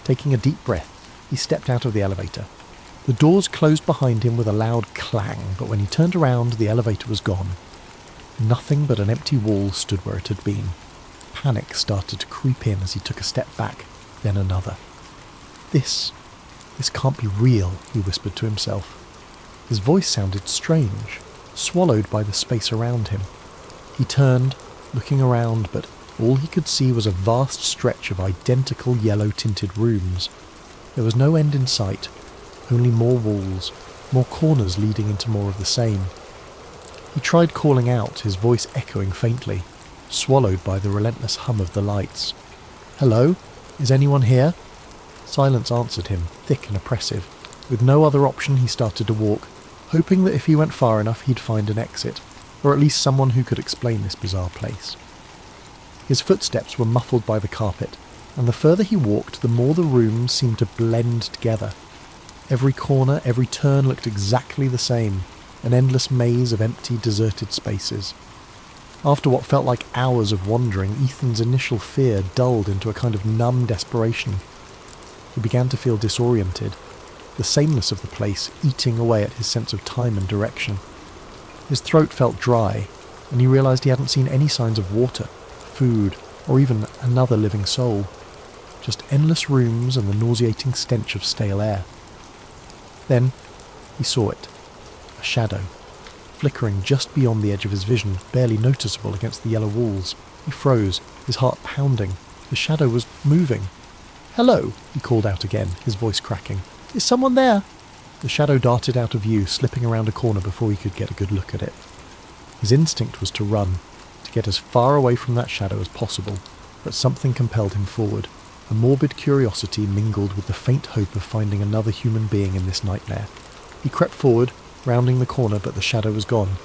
Taking a deep breath, he stepped out of the elevator. The doors closed behind him with a loud clang, but when he turned around, the elevator was gone. Nothing but an empty wall stood where it had been. Panic started to creep in as he took a step back, then another. This can't be real, he whispered to himself. His voice sounded strange, swallowed by the space around him. He turned, looking around, but all he could see was a vast stretch of identical yellow-tinted rooms. There was no end in sight, only more walls, more corners leading into more of the same. He tried calling out, his voice echoing faintly, swallowed by the relentless hum of the lights. "Hello? Is anyone here?" Silence answered him, thick and oppressive. With no other option, he started to walk, hoping that if he went far enough he'd find an exit, or at least someone who could explain this bizarre place. His footsteps were muffled by the carpet, and the further he walked, the more the rooms seemed to blend together. Every corner, every turn looked exactly the same, an endless maze of empty, deserted spaces. After what felt like hours of wandering, Ethan's initial fear dulled into a kind of numb desperation. He began to feel disoriented, the sameness of the place eating away at his sense of time and direction. His throat felt dry, and he realised he hadn't seen any signs of water, food, or even another living soul. Just endless rooms and the nauseating stench of stale air. Then he saw it. A shadow, flickering just beyond the edge of his vision, barely noticeable against the yellow walls. He froze, his heart pounding. The shadow was moving. "Hello," he called out again, his voice cracking. "Is someone there?" The shadow darted out of view, slipping around a corner before he could get a good look at it. His instinct was to run, to get as far away from that shadow as possible, but something compelled him forward. A morbid curiosity mingled with the faint hope of finding another human being in this nightmare. He crept forward, rounding the corner, but the shadow was gone.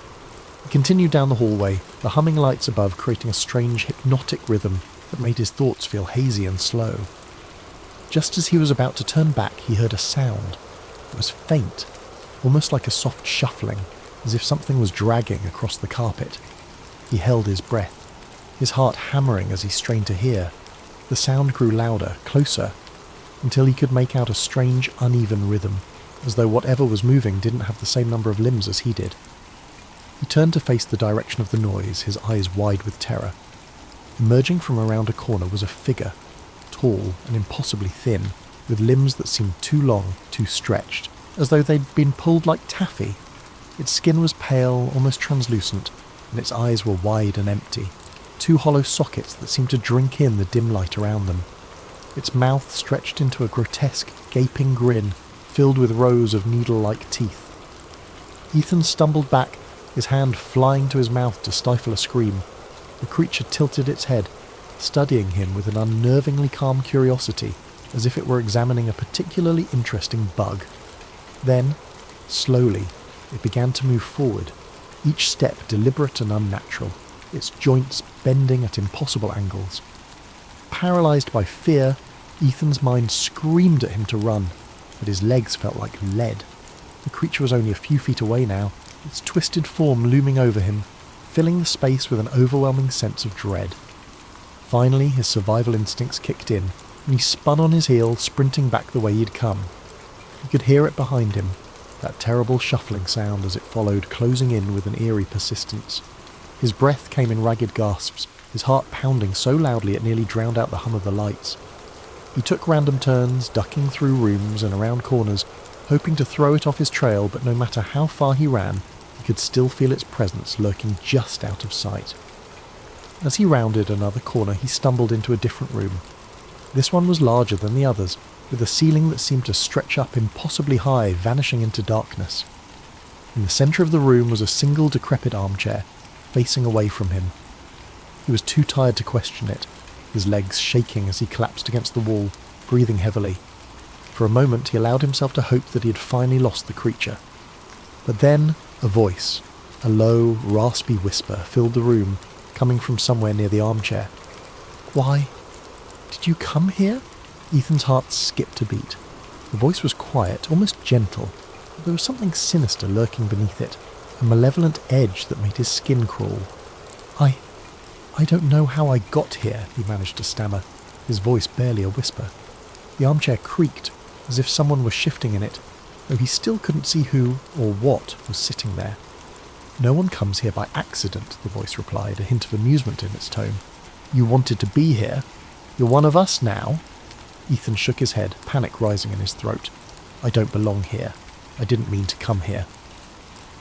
He continued down the hallway, the humming lights above creating a strange hypnotic rhythm that made his thoughts feel hazy and slow. Just as he was about to turn back, he heard a sound. It was faint, almost like a soft shuffling, as if something was dragging across the carpet. He held his breath, his heart hammering as he strained to hear. The sound grew louder, closer, until he could make out a strange, uneven rhythm, as though whatever was moving didn't have the same number of limbs as he did. He turned to face the direction of the noise, his eyes wide with terror. Emerging from around a corner was a figure, tall and impossibly thin, with limbs that seemed too long, too stretched, as though they'd been pulled like taffy. Its skin was pale, almost translucent, and its eyes were wide and empty, two hollow sockets that seemed to drink in the dim light around them. Its mouth stretched into a grotesque, gaping grin, filled with rows of needle-like teeth. Ethan stumbled back, his hand flying to his mouth to stifle a scream. The creature tilted its head, studying him with an unnervingly calm curiosity, as if it were examining a particularly interesting bug. Then, slowly, it began to move forward, each step deliberate and unnatural, its joints bending at impossible angles. Paralysed by fear, Ethan's mind screamed at him to run, but his legs felt like lead. The creature was only a few feet away now, its twisted form looming over him, filling the space with an overwhelming sense of dread. Finally, his survival instincts kicked in, and he spun on his heel, sprinting back the way he'd come. He could hear it behind him, that terrible shuffling sound as it followed, closing in with an eerie persistence. His breath came in ragged gasps, his heart pounding so loudly it nearly drowned out the hum of the lights. He took random turns, ducking through rooms and around corners, hoping to throw it off his trail, but no matter how far he ran, he could still feel its presence lurking just out of sight. As he rounded another corner, he stumbled into a different room. This one was larger than the others, with a ceiling that seemed to stretch up impossibly high, vanishing into darkness. In the centre of the room was a single decrepit armchair, facing away from him. He was too tired to question it, his legs shaking as he collapsed against the wall, breathing heavily. For a moment he allowed himself to hope that he had finally lost the creature. But then a voice, a low, raspy whisper, filled the room, coming from somewhere near the armchair. "Why, did you come here?" Ethan's heart skipped a beat. The voice was quiet, almost gentle, but there was something sinister lurking beneath it, a malevolent edge that made his skin crawl. I don't know how I got here," he managed to stammer, his voice barely a whisper. The armchair creaked, as if someone was shifting in it, though he still couldn't see who or what was sitting there. "No one comes here by accident," the voice replied, a hint of amusement in its tone. "You wanted to be here. You're one of us now." Ethan shook his head, panic rising in his throat. "I don't belong here. I didn't mean to come here."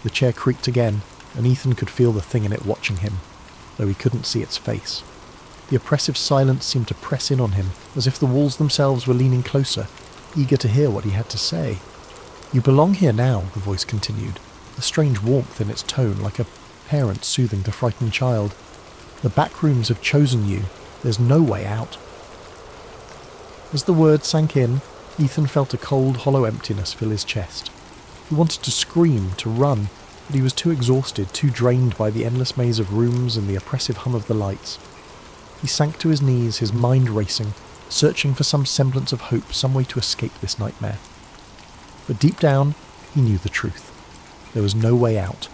The chair creaked again, and Ethan could feel the thing in it watching him, though he couldn't see its face. The oppressive silence seemed to press in on him, as if the walls themselves were leaning closer, eager to hear what he had to say. "You belong here now," the voice continued, a strange warmth in its tone, like a parent soothing the frightened child. "The back rooms have chosen you. There's no way out." As the words sank in, Ethan felt a cold, hollow emptiness fill his chest. He wanted to scream, to run, but he was too exhausted, too drained by the endless maze of rooms and the oppressive hum of the lights. He sank to his knees, his mind racing, searching for some semblance of hope, some way to escape this nightmare. But deep down, he knew the truth. There was no way out.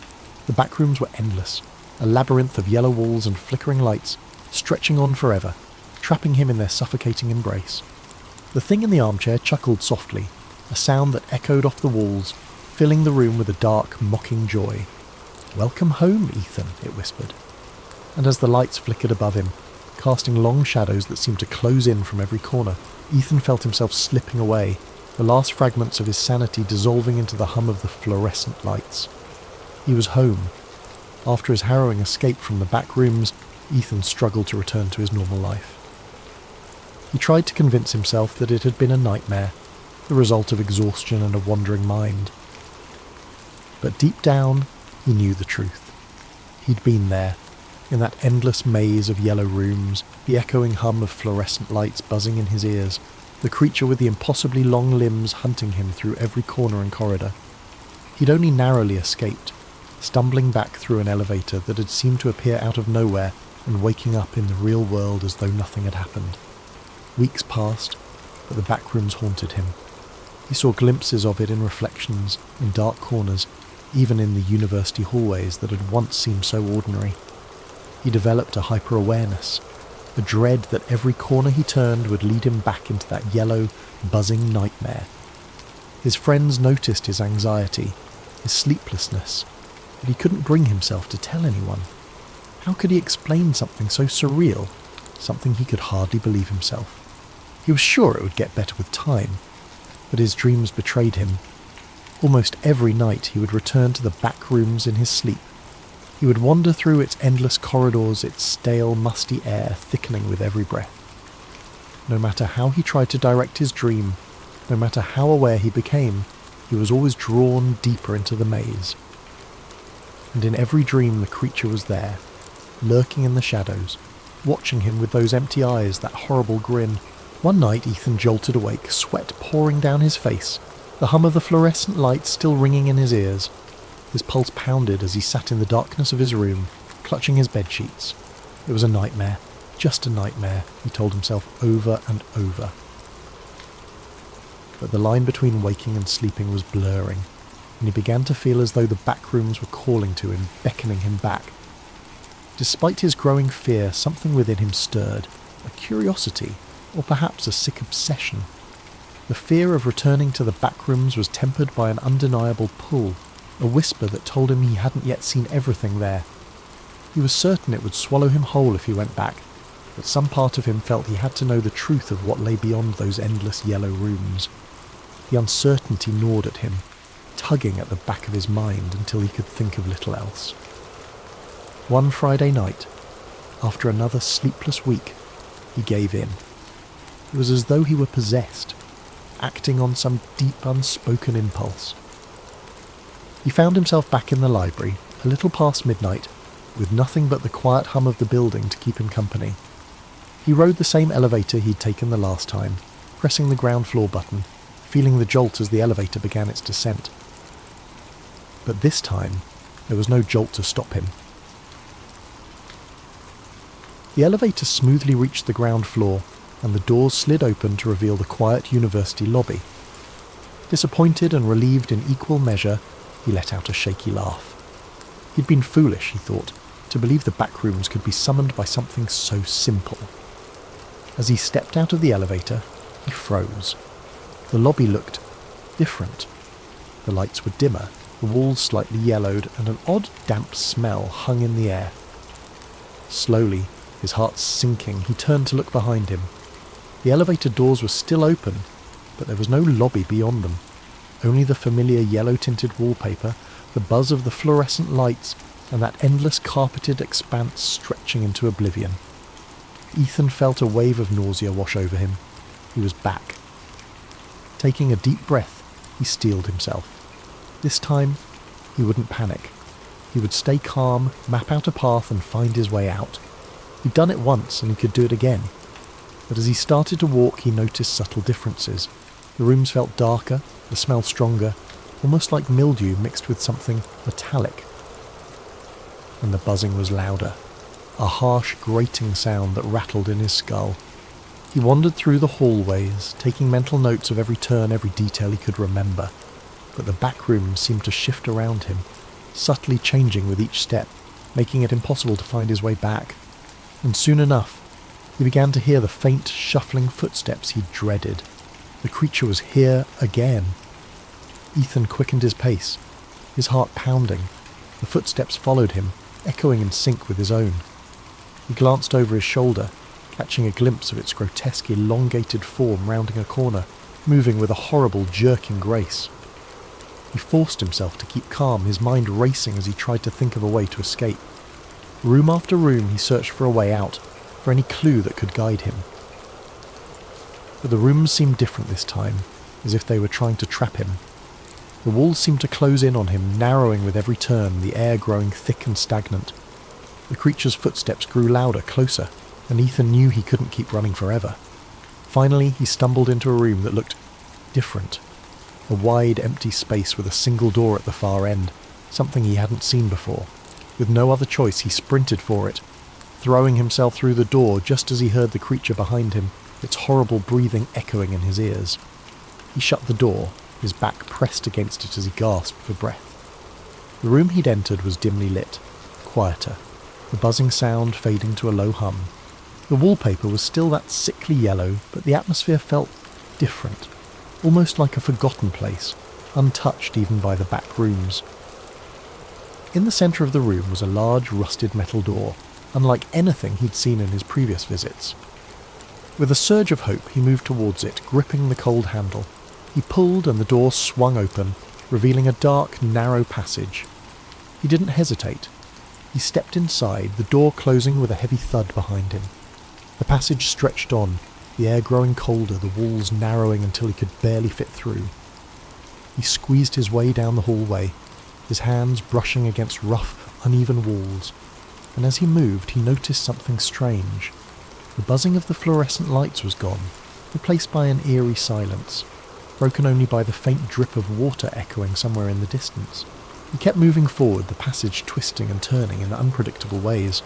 The back rooms were endless, a labyrinth of yellow walls and flickering lights, stretching on forever, trapping him in their suffocating embrace. The thing in the armchair chuckled softly, a sound that echoed off the walls, filling the room with a dark, mocking joy. "Welcome home, Ethan," it whispered. And as the lights flickered above him, casting long shadows that seemed to close in from every corner, Ethan felt himself slipping away, the last fragments of his sanity dissolving into the hum of the fluorescent lights. He was home. After his harrowing escape from the back rooms, Ethan struggled to return to his normal life. He tried to convince himself that it had been a nightmare, the result of exhaustion and a wandering mind. But deep down, he knew the truth. He'd been there, in that endless maze of yellow rooms, the echoing hum of fluorescent lights buzzing in his ears, the creature with the impossibly long limbs hunting him through every corner and corridor. He'd only narrowly escaped, stumbling back through an elevator that had seemed to appear out of nowhere and waking up in the real world as though nothing had happened. Weeks passed, but the back rooms haunted him. He saw glimpses of it in reflections, in dark corners, even in the university hallways that had once seemed so ordinary. He developed a hyper-awareness. a dread that every corner he turned would lead him back into that yellow, buzzing nightmare. His friends noticed his anxiety, his sleeplessness, but he couldn't bring himself to tell anyone. How could he explain something so surreal, something he could hardly believe himself? He was sure it would get better with time, but his dreams betrayed him. Almost every night he would return to the back rooms in his sleep. He would wander through its endless corridors, its stale, musty air thickening with every breath. No matter how he tried to direct his dream, no matter how aware he became, he was always drawn deeper into the maze. And in every dream the creature was there, lurking in the shadows, watching him with those empty eyes, that horrible grin. One night Ethan jolted awake, sweat pouring down his face, the hum of the fluorescent lights still ringing in his ears. His pulse pounded as he sat in the darkness of his room, clutching his bedsheets. It was a nightmare, just a nightmare, he told himself over and over. But the line between waking and sleeping was blurring, and he began to feel as though the back rooms were calling to him, beckoning him back. Despite his growing fear, something within him stirred, a curiosity, or perhaps a sick obsession. The fear of returning to the back rooms was tempered by an undeniable pull, a whisper that told him he hadn't yet seen everything there. He was certain it would swallow him whole if he went back, but some part of him felt he had to know the truth of what lay beyond those endless yellow rooms. The uncertainty gnawed at him, tugging at the back of his mind until he could think of little else. One Friday night, after another sleepless week, he gave in. It was as though he were possessed, acting on some deep unspoken impulse. He found himself back in the library, a little past midnight, with nothing but the quiet hum of the building to keep him company. He rode the same elevator he'd taken the last time, pressing the ground floor button, feeling the jolt as the elevator began its descent. But this time, there was no jolt to stop him. The elevator smoothly reached the ground floor, and the doors slid open to reveal the quiet university lobby. Disappointed and relieved in equal measure, he let out a shaky laugh. He'd been foolish, he thought, to believe the back rooms could be summoned by something so simple. As he stepped out of the elevator, he froze. The lobby looked different. The lights were dimmer, the walls slightly yellowed, and an odd damp smell hung in the air. Slowly, his heart sinking, he turned to look behind him. The elevator doors were still open, but there was no lobby beyond them. Only the familiar yellow-tinted wallpaper, the buzz of the fluorescent lights, and that endless carpeted expanse stretching into oblivion. Ethan felt a wave of nausea wash over him. He was back. Taking a deep breath, he steeled himself. This time, he wouldn't panic. He would stay calm, map out a path, and find his way out. He'd done it once, and he could do it again. But as he started to walk, he noticed subtle differences. The rooms felt darker, the smell stronger, almost like mildew mixed with something metallic. And the buzzing was louder, a harsh, grating sound that rattled in his skull. He wandered through the hallways, taking mental notes of every turn, every detail he could remember. But the back rooms seemed to shift around him, subtly changing with each step, making it impossible to find his way back. And soon enough, he began to hear the faint, shuffling footsteps he dreaded. The creature was here again. Ethan quickened his pace, his heart pounding. The footsteps followed him, echoing in sync with his own. He glanced over his shoulder, catching a glimpse of its grotesque, elongated form rounding a corner, moving with a horrible, jerking grace. He forced himself to keep calm, his mind racing as he tried to think of a way to escape. Room after room he searched for a way out, for any clue that could guide him. But the rooms seemed different this time, as if they were trying to trap him. The walls seemed to close in on him, narrowing with every turn, the air growing thick and stagnant. The creature's footsteps grew louder, closer, and Ethan knew he couldn't keep running forever. Finally, he stumbled into a room that looked different. A wide, empty space with a single door at the far end, something he hadn't seen before. With no other choice, he sprinted for it, throwing himself through the door just as he heard the creature behind him, its horrible breathing echoing in his ears. He shut the door, his back pressed against it as he gasped for breath. The room he'd entered was dimly lit, quieter, the buzzing sound fading to a low hum. The wallpaper was still that sickly yellow, but the atmosphere felt different, almost like a forgotten place, untouched even by the back rooms. In the centre of the room was a large rusted metal door, unlike anything he'd seen in his previous visits. With a surge of hope, he moved towards it, gripping the cold handle. He pulled and the door swung open, revealing a dark, narrow passage. He didn't hesitate. He stepped inside, the door closing with a heavy thud behind him. The passage stretched on, the air growing colder, the walls narrowing until he could barely fit through. He squeezed his way down the hallway, his hands brushing against rough, uneven walls, and as he moved he noticed something strange. The buzzing of the fluorescent lights was gone, replaced by an eerie silence, broken only by the faint drip of water echoing somewhere in the distance. He kept moving forward, the passage twisting and turning in unpredictable ways.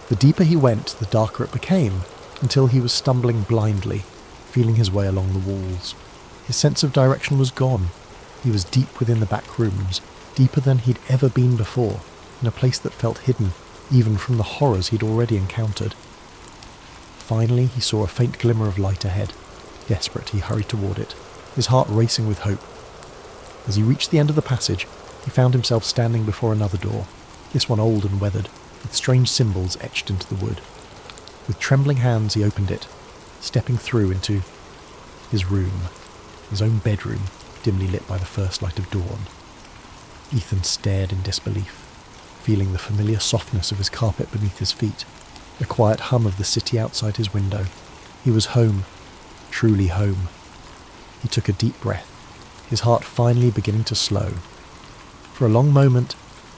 The deeper he went, the darker it became, until he was stumbling blindly, feeling his way along the walls. His sense of direction was gone. He was deep within the back rooms, deeper than he'd ever been before, in a place that felt hidden, even from the horrors he'd already encountered. Finally, he saw a faint glimmer of light ahead. Desperate, he hurried toward it, his heart racing with hope. As he reached the end of the passage, he found himself standing before another door, this one old and weathered, with strange symbols etched into the wood. With trembling hands he opened it, stepping through into his room, his own bedroom, dimly lit by the first light of dawn. Ethan stared in disbelief, feeling the familiar softness of his carpet beneath his feet, the quiet hum of the city outside his window. He was home, truly home. He took a deep breath, his heart finally beginning to slow. For a long moment,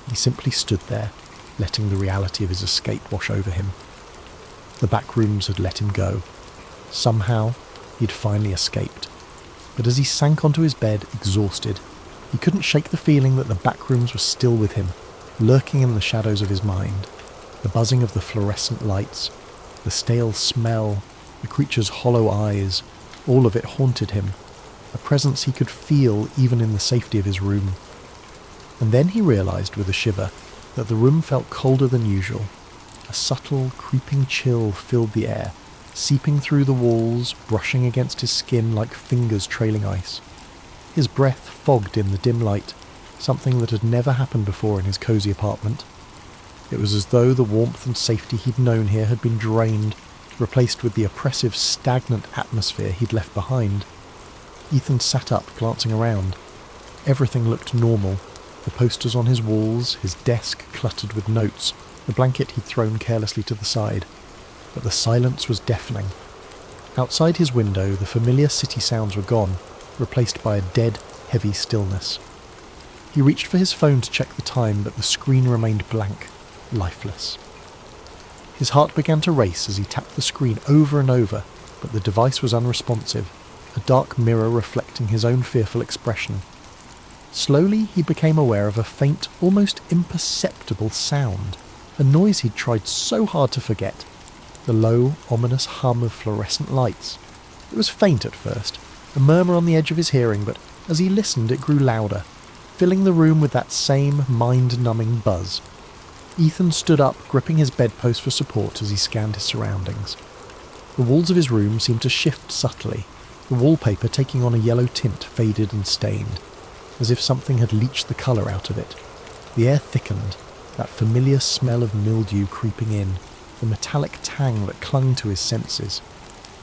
he simply stood there, letting the reality of his escape wash over him. The back rooms had let him go. Somehow, he'd finally escaped. But as he sank onto his bed, exhausted, he couldn't shake the feeling that the back rooms were still with him, lurking in the shadows of his mind. The buzzing of the fluorescent lights, the stale smell, the creature's hollow eyes, all of it haunted him, a presence he could feel even in the safety of his room. And then he realised with a shiver that the room felt colder than usual. A subtle, creeping chill filled the air, seeping through the walls, brushing against his skin like fingers trailing ice. His breath fogged in the dim light, something that had never happened before in his cosy apartment. It was as though the warmth and safety he'd known here had been drained, replaced with the oppressive, stagnant atmosphere he'd left behind. Ethan sat up, glancing around. Everything looked normal. The posters on his walls, his desk cluttered with notes, the blanket he'd thrown carelessly to the side. But the silence was deafening. Outside his window, the familiar city sounds were gone, replaced by a dead, heavy stillness. He reached for his phone to check the time, but the screen remained blank, lifeless. His heart began to race as he tapped the screen over and over, but the device was unresponsive, a dark mirror reflecting his own fearful expression. Slowly he became aware of a faint, almost imperceptible sound, a noise he'd tried so hard to forget. The low, ominous hum of fluorescent lights. It was faint at first, a murmur on the edge of his hearing, but as he listened it grew louder, filling the room with that same mind-numbing buzz. Ethan stood up, gripping his bedpost for support as he scanned his surroundings. The walls of his room seemed to shift subtly, the wallpaper taking on a yellow tint, faded and stained, as if something had leached the colour out of it. The air thickened, that familiar smell of mildew creeping in, the metallic tang that clung to his senses.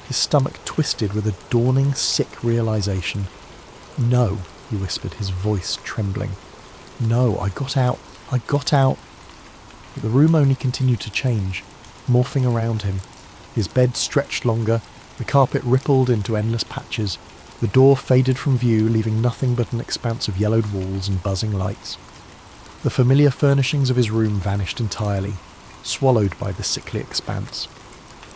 His stomach twisted with a dawning, sick realisation. "No," he whispered, his voice trembling. "No, I got out. But the room only continued to change, morphing around him. His bed stretched longer, the carpet rippled into endless patches, the door faded from view, leaving nothing but an expanse of yellowed walls and buzzing lights. The familiar furnishings of his room vanished entirely, swallowed by the sickly expanse.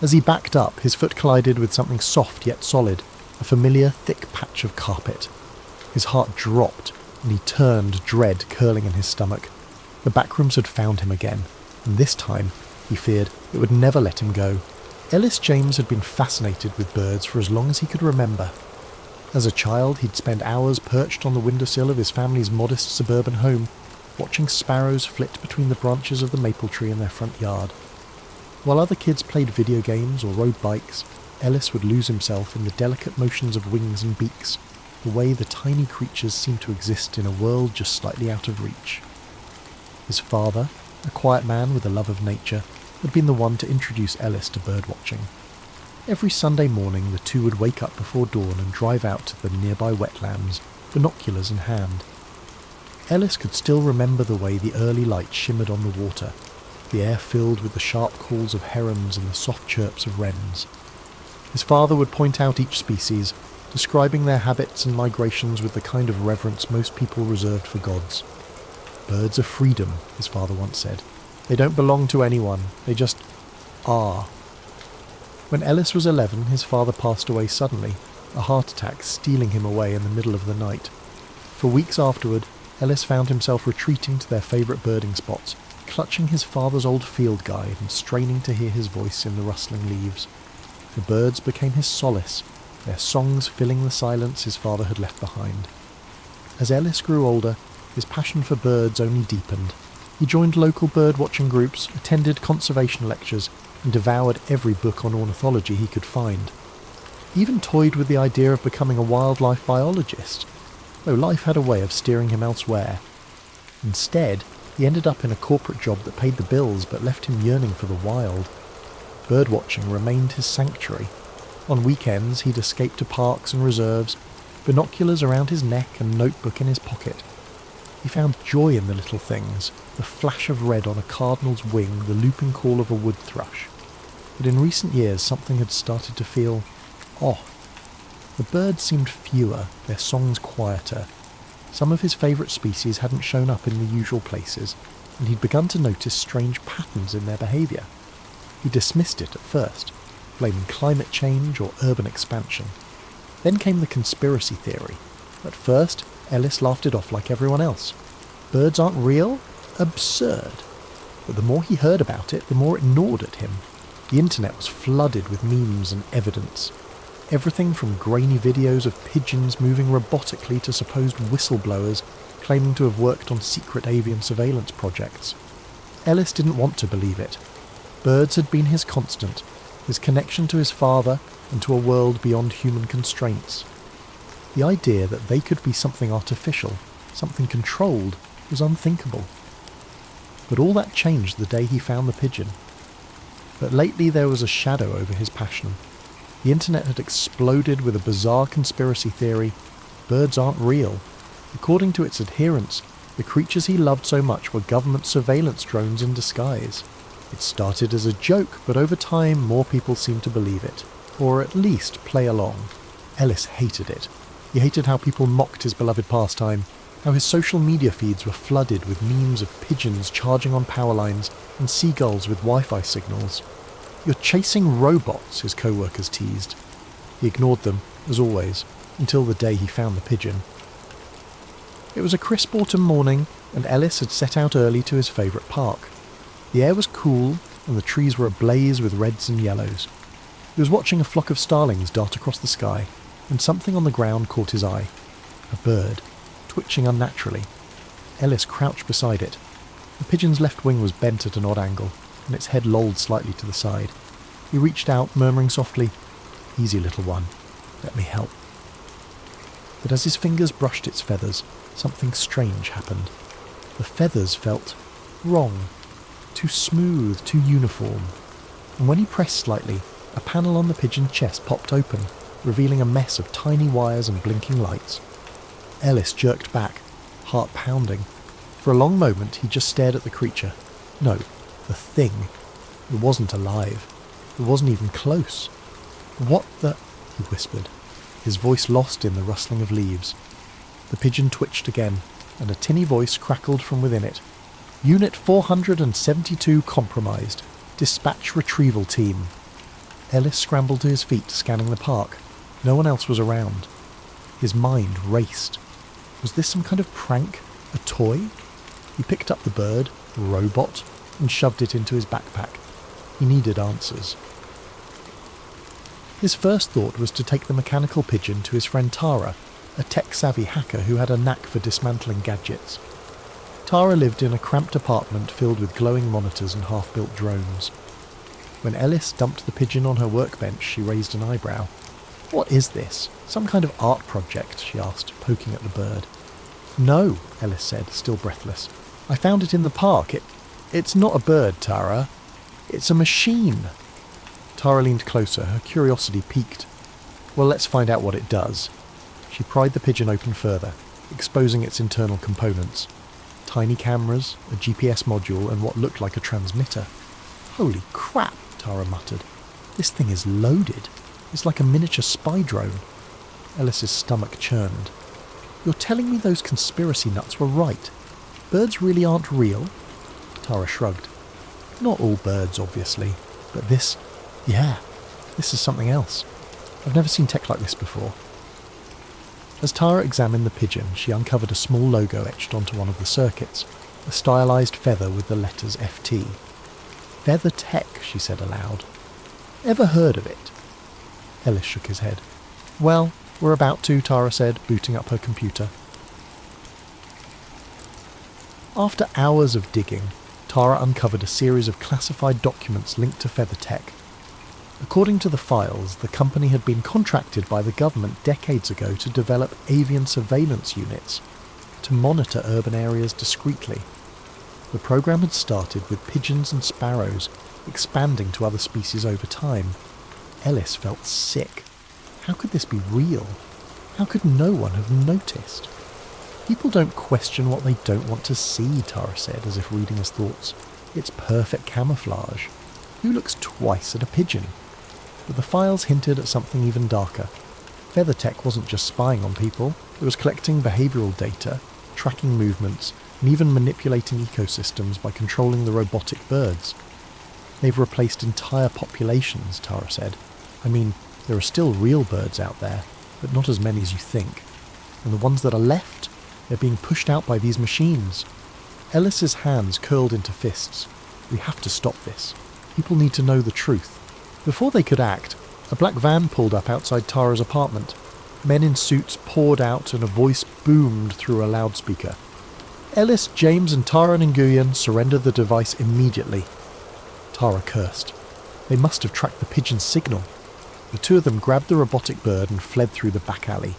As he backed up, his foot collided with something soft yet solid, a familiar thick patch of carpet. His heart dropped, and he turned, dread curling in his stomach. The backrooms had found him again, and this time, he feared, it would never let him go. Ellis James had been fascinated with birds for as long as he could remember. As a child, he'd spend hours perched on the windowsill of his family's modest suburban home, watching sparrows flit between the branches of the maple tree in their front yard. While other kids played video games or rode bikes, Ellis would lose himself in the delicate motions of wings and beaks, the way the tiny creatures seemed to exist in a world just slightly out of reach. His father, a quiet man with a love of nature, had been the one to introduce Ellis to birdwatching. Every Sunday morning the two would wake up before dawn and drive out to the nearby wetlands, binoculars in hand. Ellis could still remember the way the early light shimmered on the water, the air filled with the sharp calls of herons and the soft chirps of wrens. His father would point out each species, describing their habits and migrations with the kind of reverence most people reserved for gods. "Birds are freedom," his father once said. "They don't belong to anyone, they just are." When Ellis was 11, his father passed away suddenly, a heart attack stealing him away in the middle of the night. For weeks afterward, Ellis found himself retreating to their favourite birding spots, clutching his father's old field guide and straining to hear his voice in the rustling leaves. The birds became his solace, their songs filling the silence his father had left behind. As Ellis grew older, his passion for birds only deepened. He joined local bird-watching groups, attended conservation lectures, and devoured every book on ornithology he could find. He even toyed with the idea of becoming a wildlife biologist, though life had a way of steering him elsewhere. Instead, he ended up in a corporate job that paid the bills but left him yearning for the wild. Birdwatching remained his sanctuary. On weekends, he'd escape to parks and reserves, binoculars around his neck and notebook in his pocket. He found joy in the little things, the flash of red on a cardinal's wing, the looping call of a wood thrush. But in recent years, something had started to feel off. The birds seemed fewer, their songs quieter. Some of his favourite species hadn't shown up in the usual places, and he'd begun to notice strange patterns in their behaviour. He dismissed it at first, blaming climate change or urban expansion. Then came the conspiracy theory. At first, Ellis laughed it off like everyone else. Birds aren't real? Absurd. But the more he heard about it, the more it gnawed at him. The internet was flooded with memes and evidence. Everything from grainy videos of pigeons moving robotically to supposed whistleblowers claiming to have worked on secret avian surveillance projects. Ellis didn't want to believe it. Birds had been his constant, his connection to his father and to a world beyond human constraints. The idea that they could be something artificial, something controlled, was unthinkable. But all that changed the day he found the pigeon. But lately there was a shadow over his passion. The internet had exploded with a bizarre conspiracy theory. Birds aren't real. According to its adherents, the creatures he loved so much were government surveillance drones in disguise. It started as a joke, but over time more people seemed to believe it, or at least play along. Ellis hated it. He hated how people mocked his beloved pastime, how his social media feeds were flooded with memes of pigeons charging on power lines and seagulls with Wi-Fi signals. "You're chasing robots," his co-workers teased. He ignored them, as always, until the day he found the pigeon. It was a crisp autumn morning, and Ellis had set out early to his favourite park. The air was cool, and the trees were ablaze with reds and yellows. He was watching a flock of starlings dart across the sky, and something on the ground caught his eye. A bird, twitching unnaturally. Ellis crouched beside it. The pigeon's left wing was bent at an odd angle, and its head lolled slightly to the side. He reached out, murmuring softly, "Easy, little one. Let me help." But as his fingers brushed its feathers, something strange happened. The feathers felt wrong, too smooth, too uniform. And when he pressed slightly, a panel on the pigeon's chest popped open, revealing a mess of tiny wires and blinking lights. Ellis jerked back, heart pounding. For a long moment he just stared at the creature. No, the thing. It wasn't alive. It wasn't even close. "What the—" he whispered, his voice lost in the rustling of leaves. The pigeon twitched again, and a tinny voice crackled from within it. "Unit 472 compromised. Dispatch retrieval team." Ellis scrambled to his feet, scanning the park. No one else was around. His mind raced. Was this some kind of prank? A toy? He picked up the bird, a robot, and shoved it into his backpack. He needed answers. His first thought was to take the mechanical pigeon to his friend Tara, a tech-savvy hacker who had a knack for dismantling gadgets. Tara lived in a cramped apartment filled with glowing monitors and half-built drones. When Ellis dumped the pigeon on her workbench, she raised an eyebrow. "What is this? Some kind of art project?" she asked, poking at the bird. "No," Ellis said, still breathless. "I found it in the park. It's not a bird, Tara. It's a machine." Tara leaned closer, her curiosity piqued. "Well, let's find out what it does." She pried the pigeon open further, exposing its internal components. Tiny cameras, a GPS module, and what looked like a transmitter. "Holy crap," Tara muttered. "This thing is loaded. It's like a miniature spy drone." Ellis's stomach churned. "You're telling me those conspiracy nuts were right? Birds really aren't real?" Tara shrugged. "Not all birds, obviously, but this is something else. I've never seen tech like this before." As Tara examined the pigeon, she uncovered a small logo etched onto one of the circuits, a stylized feather with the letters FT. "Feather Tech," she said aloud. "Ever heard of it?" Ellis shook his head. "Well, we're about to," Tara said, booting up her computer. After hours of digging, Tara uncovered a series of classified documents linked to Feather Tech. According to the files, the company had been contracted by the government decades ago to develop avian surveillance units to monitor urban areas discreetly. The program had started with pigeons and sparrows, expanding to other species over time. Ellis felt sick. How could this be real? How could no one have noticed? "People don't question what they don't want to see," Tara said, as if reading his thoughts. "It's perfect camouflage. Who looks twice at a pigeon?" But the files hinted at something even darker. FeatherTech wasn't just spying on people, it was collecting behavioural data, tracking movements, and even manipulating ecosystems by controlling the robotic birds. "They've replaced entire populations," Tara said. "I mean, there are still real birds out there, but not as many as you think. And the ones that are left, they're being pushed out by these machines." Ellis's hands curled into fists. "We have to stop this. People need to know the truth." Before they could act, a black van pulled up outside Tara's apartment. Men in suits poured out and a voice boomed through a loudspeaker. "Ellis, James and Tara Nguyen surrender the device immediately." Tara cursed. They must have tracked the pigeon's signal. The two of them grabbed the robotic bird and fled through the back alley.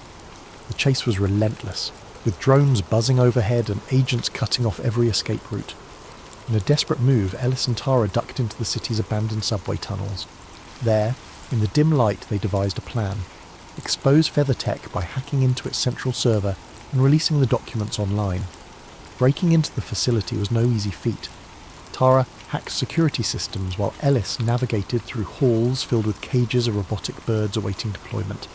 The chase was relentless, with drones buzzing overhead and agents cutting off every escape route. In a desperate move, Ellis and Tara ducked into the city's abandoned subway tunnels. There, in the dim light, they devised a plan. Expose FeatherTech by hacking into its central server and releasing the documents online. Breaking into the facility was no easy feat. Tara hacked security systems while Ellis navigated through halls filled with cages of robotic birds awaiting deployment.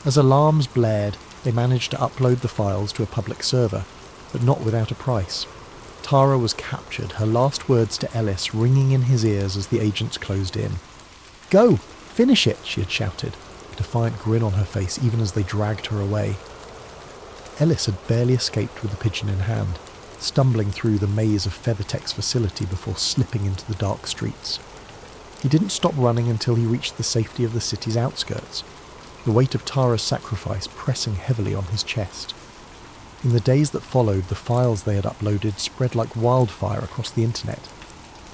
As alarms blared, they managed to upload the files to a public server, but not without a price. Tara was captured, her last words to Ellis ringing in his ears as the agents closed in. "Go! Finish it!" she had shouted, a defiant grin on her face even as they dragged her away. Ellis had barely escaped with the pigeon in hand, stumbling through the maze of FeatherTech's facility before slipping into the dark streets. He didn't stop running until he reached the safety of the city's outskirts, the weight of Tara's sacrifice pressing heavily on his chest. In the days that followed, the files they had uploaded spread like wildfire across the internet.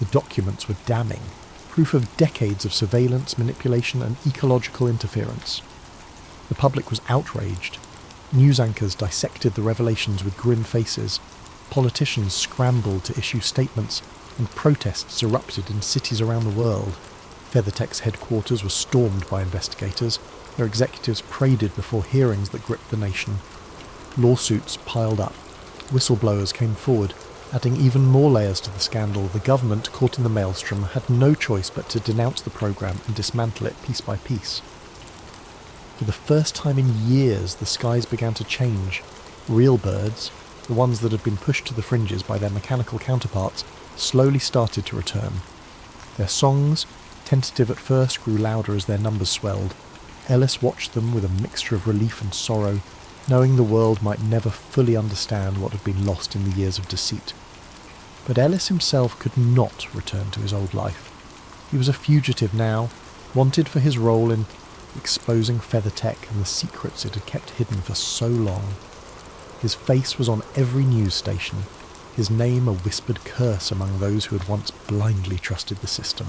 The documents were damning, proof of decades of surveillance, manipulation and ecological interference. The public was outraged. News anchors dissected the revelations with grim faces. Politicians scrambled to issue statements, and protests erupted in cities around the world. FeatherTech's headquarters were stormed by investigators. Their executives paraded before hearings that gripped the nation. Lawsuits piled up. Whistleblowers came forward, adding even more layers to the scandal. The government, caught in the maelstrom, had no choice but to denounce the program and dismantle it piece by piece. For the first time in years, the skies began to change. Real birds, the ones that had been pushed to the fringes by their mechanical counterparts, slowly started to return. Their songs, tentative at first, grew louder as their numbers swelled. Ellis watched them with a mixture of relief and sorrow, knowing the world might never fully understand what had been lost in the years of deceit. But Ellis himself could not return to his old life. He was a fugitive now, wanted for his role in exposing FeatherTech and the secrets it had kept hidden for so long. His face was on every news station, his name a whispered curse among those who had once blindly trusted the system.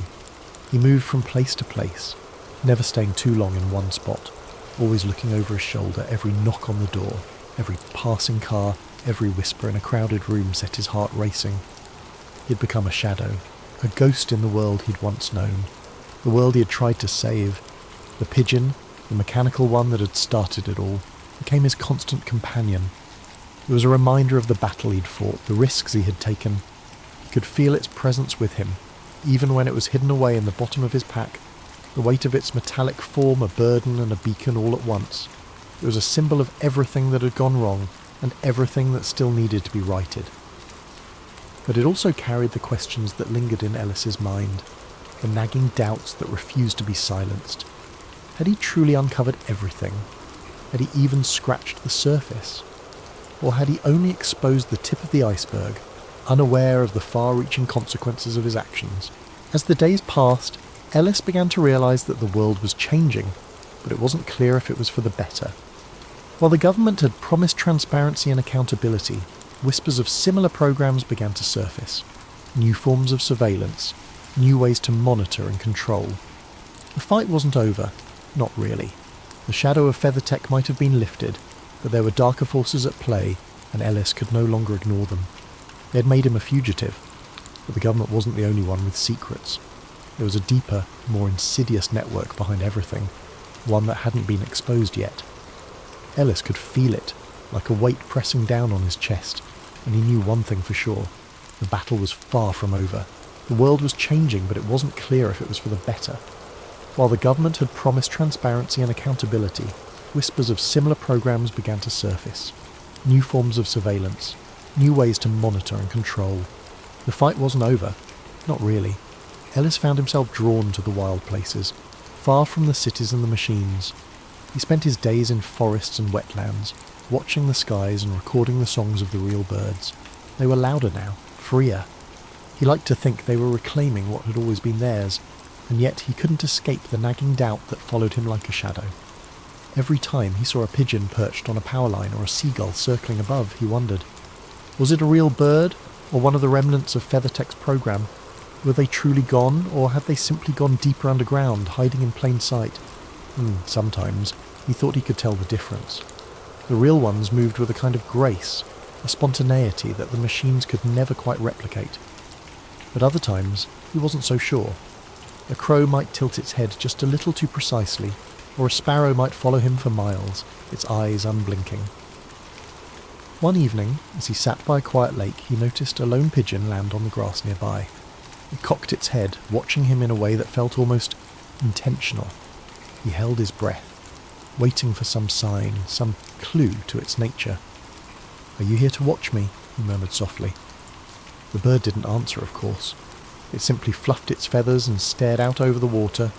He moved from place to place, never staying too long in one spot, always looking over his shoulder. Every knock on the door, every passing car, every whisper in a crowded room set his heart racing. He had become a shadow, a ghost in the world he'd once known, the world he had tried to save. The pigeon, the mechanical one that had started it all, became his constant companion. It was a reminder of the battle he'd fought, the risks he had taken. He could feel its presence with him, even when it was hidden away in the bottom of his pack, the weight of its metallic form a burden and a beacon all at once. It was a symbol of everything that had gone wrong and everything that still needed to be righted. But it also carried the questions that lingered in Ellis's mind, the nagging doubts that refused to be silenced. Had he truly uncovered everything? Had he even scratched the surface? Or had he only exposed the tip of the iceberg, unaware of the far-reaching consequences of his actions? As the days passed, Ellis began to realise that the world was changing, but it wasn't clear if it was for the better. While the government had promised transparency and accountability, whispers of similar programs began to surface. New forms of surveillance, new ways to monitor and control. The fight wasn't over, not really. The shadow of FeatherTech might have been lifted, but there were darker forces at play, and Ellis could no longer ignore them. They had made him a fugitive, but the government wasn't the only one with secrets. There was a deeper, more insidious network behind everything, one that hadn't been exposed yet. Ellis could feel it, like a weight pressing down on his chest, and he knew one thing for sure. The battle was far from over. The world was changing, but it wasn't clear if it was for the better. While the government had promised transparency and accountability, whispers of similar programs began to surface. New forms of surveillance, new ways to monitor and control. The fight wasn't over. Not really. Ellis found himself drawn to the wild places, far from the cities and the machines. He spent his days in forests and wetlands, watching the skies and recording the songs of the real birds. They were louder now, freer. He liked to think they were reclaiming what had always been theirs, and yet he couldn't escape the nagging doubt that followed him like a shadow. Every time he saw a pigeon perched on a power line or a seagull circling above, he wondered, was it a real bird, or one of the remnants of FeatherTech's program? Were they truly gone, or had they simply gone deeper underground, hiding in plain sight? Sometimes he thought he could tell the difference. The real ones moved with a kind of grace, a spontaneity that the machines could never quite replicate. But other times, he wasn't so sure. A crow might tilt its head just a little too precisely, or a sparrow might follow him for miles, its eyes unblinking. One evening, as he sat by a quiet lake, he noticed a lone pigeon land on the grass nearby. It cocked its head, watching him in a way that felt almost intentional. He held his breath, waiting for some sign, some clue to its nature. "Are you here to watch me?" he murmured softly. The bird didn't answer, of course. It simply fluffed its feathers and stared out over the water.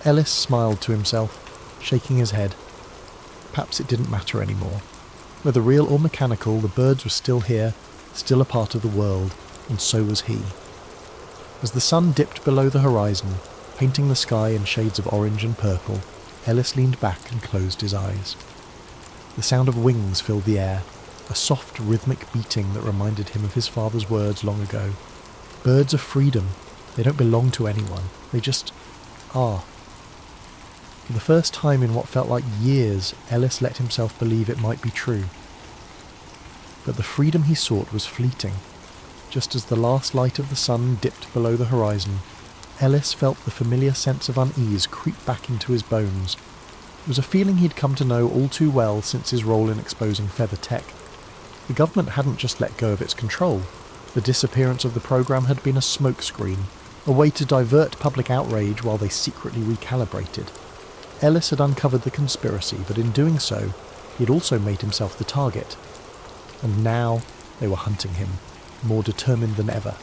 Ellis smiled to himself, shaking his head. Perhaps it didn't matter anymore. Whether real or mechanical, the birds were still here, still a part of the world, and so was he. As the sun dipped below the horizon, painting the sky in shades of orange and purple, Ellis leaned back and closed his eyes. The sound of wings filled the air, a soft rhythmic beating that reminded him of his father's words long ago. Birds are freedom. They don't belong to anyone. They just are. For the first time in what felt like years, Ellis let himself believe it might be true. But the freedom he sought was fleeting. Just as the last light of the sun dipped below the horizon, Ellis felt the familiar sense of unease creep back into his bones. It was a feeling he'd come to know all too well since his role in exposing FeatherTech. The government hadn't just let go of its control. The disappearance of the program had been a smokescreen, a way to divert public outrage while they secretly recalibrated. Ellis had uncovered the conspiracy, but in doing so, he had also made himself the target. And now they were hunting him, more determined than ever.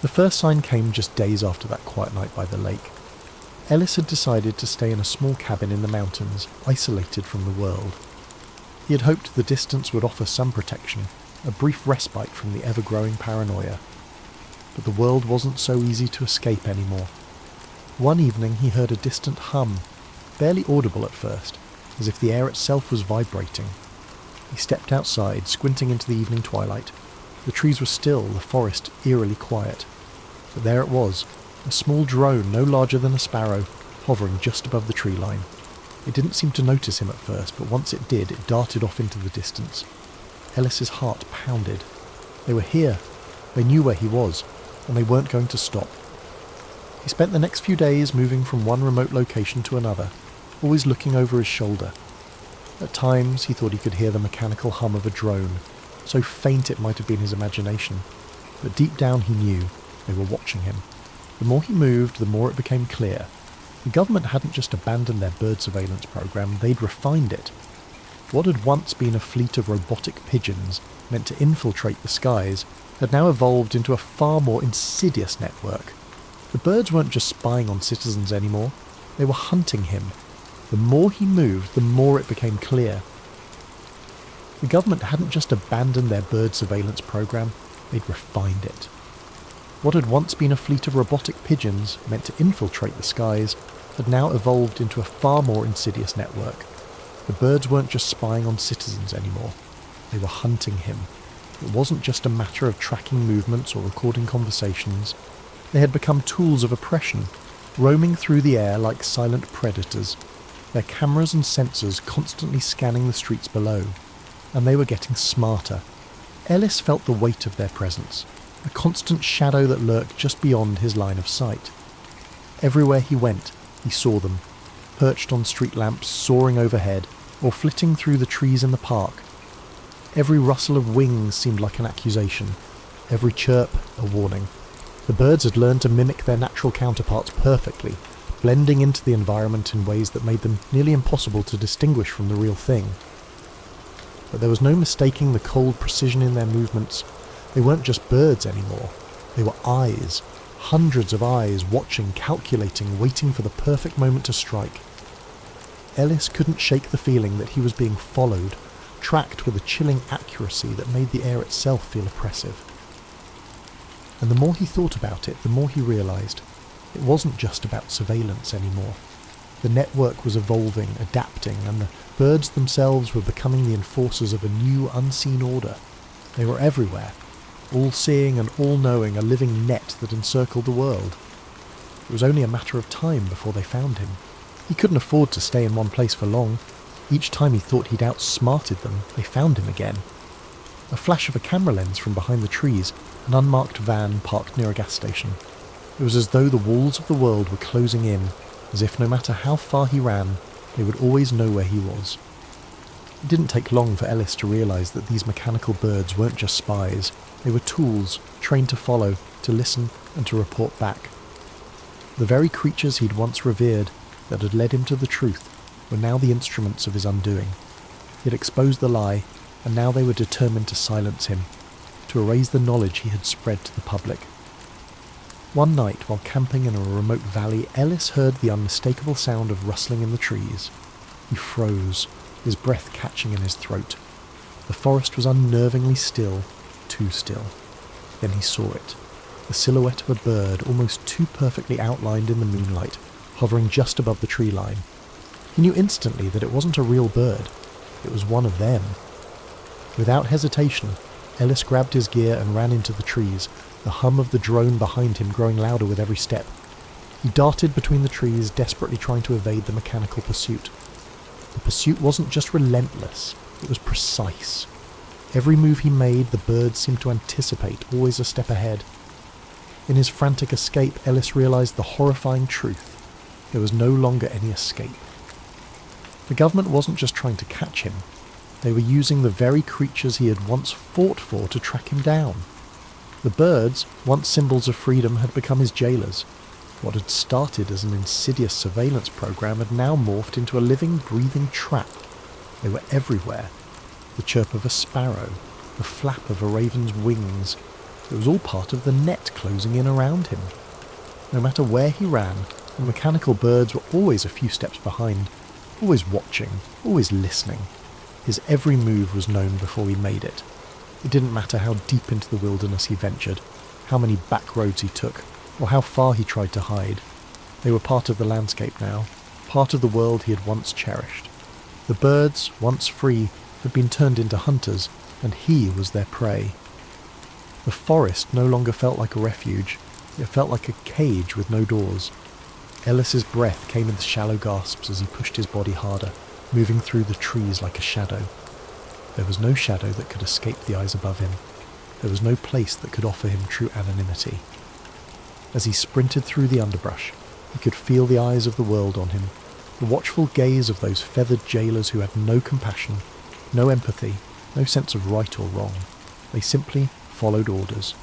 The first sign came just days after that quiet night by the lake. Ellis had decided to stay in a small cabin in the mountains, isolated from the world. He had hoped the distance would offer some protection, a brief respite from the ever-growing paranoia. But the world wasn't so easy to escape anymore. One evening he heard a distant hum, barely audible at first, as if the air itself was vibrating. He stepped outside, squinting into the evening twilight. The trees were still, the forest eerily quiet. But there it was, a small drone no larger than a sparrow, hovering just above the tree line. It didn't seem to notice him at first, but once it did, it darted off into the distance. Ellis's heart pounded. They were here. They knew where he was, and they weren't going to stop. He spent the next few days moving from one remote location to another, always looking over his shoulder. At times he thought he could hear the mechanical hum of a drone, so faint it might have been his imagination, but deep down he knew they were watching him. The more he moved, the more it became clear. The government hadn't just abandoned their bird surveillance program, they'd refined it. What had once been a fleet of robotic pigeons meant to infiltrate the skies had now evolved into a far more insidious network. The birds weren't just spying on citizens anymore, they were hunting him. The more he moved, the more it became clear. The government hadn't just abandoned their bird surveillance program, they'd refined it. What had once been a fleet of robotic pigeons meant to infiltrate the skies had now evolved into a far more insidious network. The birds weren't just spying on citizens anymore, they were hunting him. It wasn't just a matter of tracking movements or recording conversations. They had become tools of oppression, roaming through the air like silent predators, their cameras and sensors constantly scanning the streets below. And they were getting smarter. Ellis felt the weight of their presence, a constant shadow that lurked just beyond his line of sight. Everywhere he went, he saw them, perched on street lamps soaring overhead, or flitting through the trees in the park. Every rustle of wings seemed like an accusation, every chirp a warning. The birds had learned to mimic their natural counterparts perfectly, blending into the environment in ways that made them nearly impossible to distinguish from the real thing. But there was no mistaking the cold precision in their movements. They weren't just birds anymore. They were eyes, hundreds of eyes, watching, calculating, waiting for the perfect moment to strike. Ellis couldn't shake the feeling that he was being followed, tracked with a chilling accuracy that made the air itself feel oppressive. And the more he thought about it, the more he realised it wasn't just about surveillance anymore. The network was evolving, adapting, and the birds themselves were becoming the enforcers of a new, unseen order. They were everywhere, all-seeing and all-knowing, a living net that encircled the world. It was only a matter of time before they found him. He couldn't afford to stay in one place for long. Each time he thought he'd outsmarted them, they found him again. A flash of a camera lens from behind the trees, an unmarked van parked near a gas station. It was as though the walls of the world were closing in, as if no matter how far he ran, they would always know where he was. It didn't take long for Ellis to realise that these mechanical birds weren't just spies. They were tools, trained to follow, to listen, and to report back. The very creatures he'd once revered, that had led him to the truth, were now the instruments of his undoing. He had exposed the lie, and now they were determined to silence him, to erase the knowledge he had spread to the public. One night, while camping in a remote valley, Ellis heard the unmistakable sound of rustling in the trees. He froze, his breath catching in his throat. The forest was unnervingly still, too still. Then he saw it, the silhouette of a bird almost too perfectly outlined in the moonlight, hovering just above the tree line. He knew instantly that it wasn't a real bird, it was one of them. Without hesitation, Ellis grabbed his gear and ran into the trees, the hum of the drone behind him growing louder with every step. He darted between the trees, desperately trying to evade the mechanical pursuit. The pursuit wasn't just relentless, it was precise. Every move he made, the birds seemed to anticipate, always a step ahead. In his frantic escape, Ellis realised the horrifying truth. There was no longer any escape. The government wasn't just trying to catch him. They were using the very creatures he had once fought for to track him down. The birds, once symbols of freedom, had become his jailers. What had started as an insidious surveillance program had now morphed into a living, breathing trap. They were everywhere. The chirp of a sparrow, the flap of a raven's wings. It was all part of the net closing in around him. No matter where he ran, the mechanical birds were always a few steps behind, always watching, always listening. His every move was known before he made it. It didn't matter how deep into the wilderness he ventured, how many back roads he took, or how far he tried to hide. They were part of the landscape now, part of the world he had once cherished. The birds, once free, had been turned into hunters, and he was their prey. The forest no longer felt like a refuge. It felt like a cage with no doors. Ellis's breath came in shallow gasps as he pushed his body harder, moving through the trees like a shadow. There was no shadow that could escape the eyes above him. There was no place that could offer him true anonymity. As he sprinted through the underbrush, he could feel the eyes of the world on him, the watchful gaze of those feathered jailers who had no compassion, no empathy, no sense of right or wrong. They simply followed orders,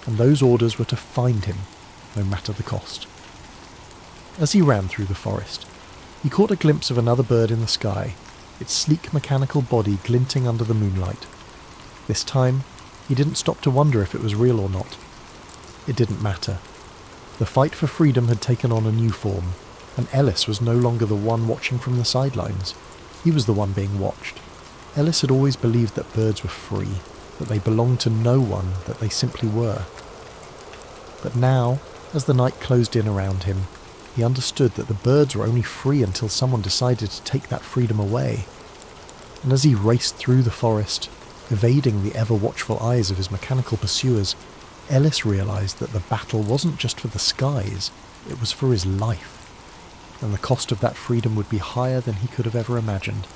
and those orders were to find him, no matter the cost. As he ran through the forest, he caught a glimpse of another bird in the sky, its sleek mechanical body glinting under the moonlight. This time, he didn't stop to wonder if it was real or not. It didn't matter. The fight for freedom had taken on a new form, and Ellis was no longer the one watching from the sidelines. He was the one being watched. Ellis had always believed that birds were free, that they belonged to no one, that they simply were. But now, as the night closed in around him, he understood that the birds were only free until someone decided to take that freedom away. And as he raced through the forest, evading the ever-watchful eyes of his mechanical pursuers, Ellis realised that the battle wasn't just for the skies, it was for his life. And the cost of that freedom would be higher than he could have ever imagined.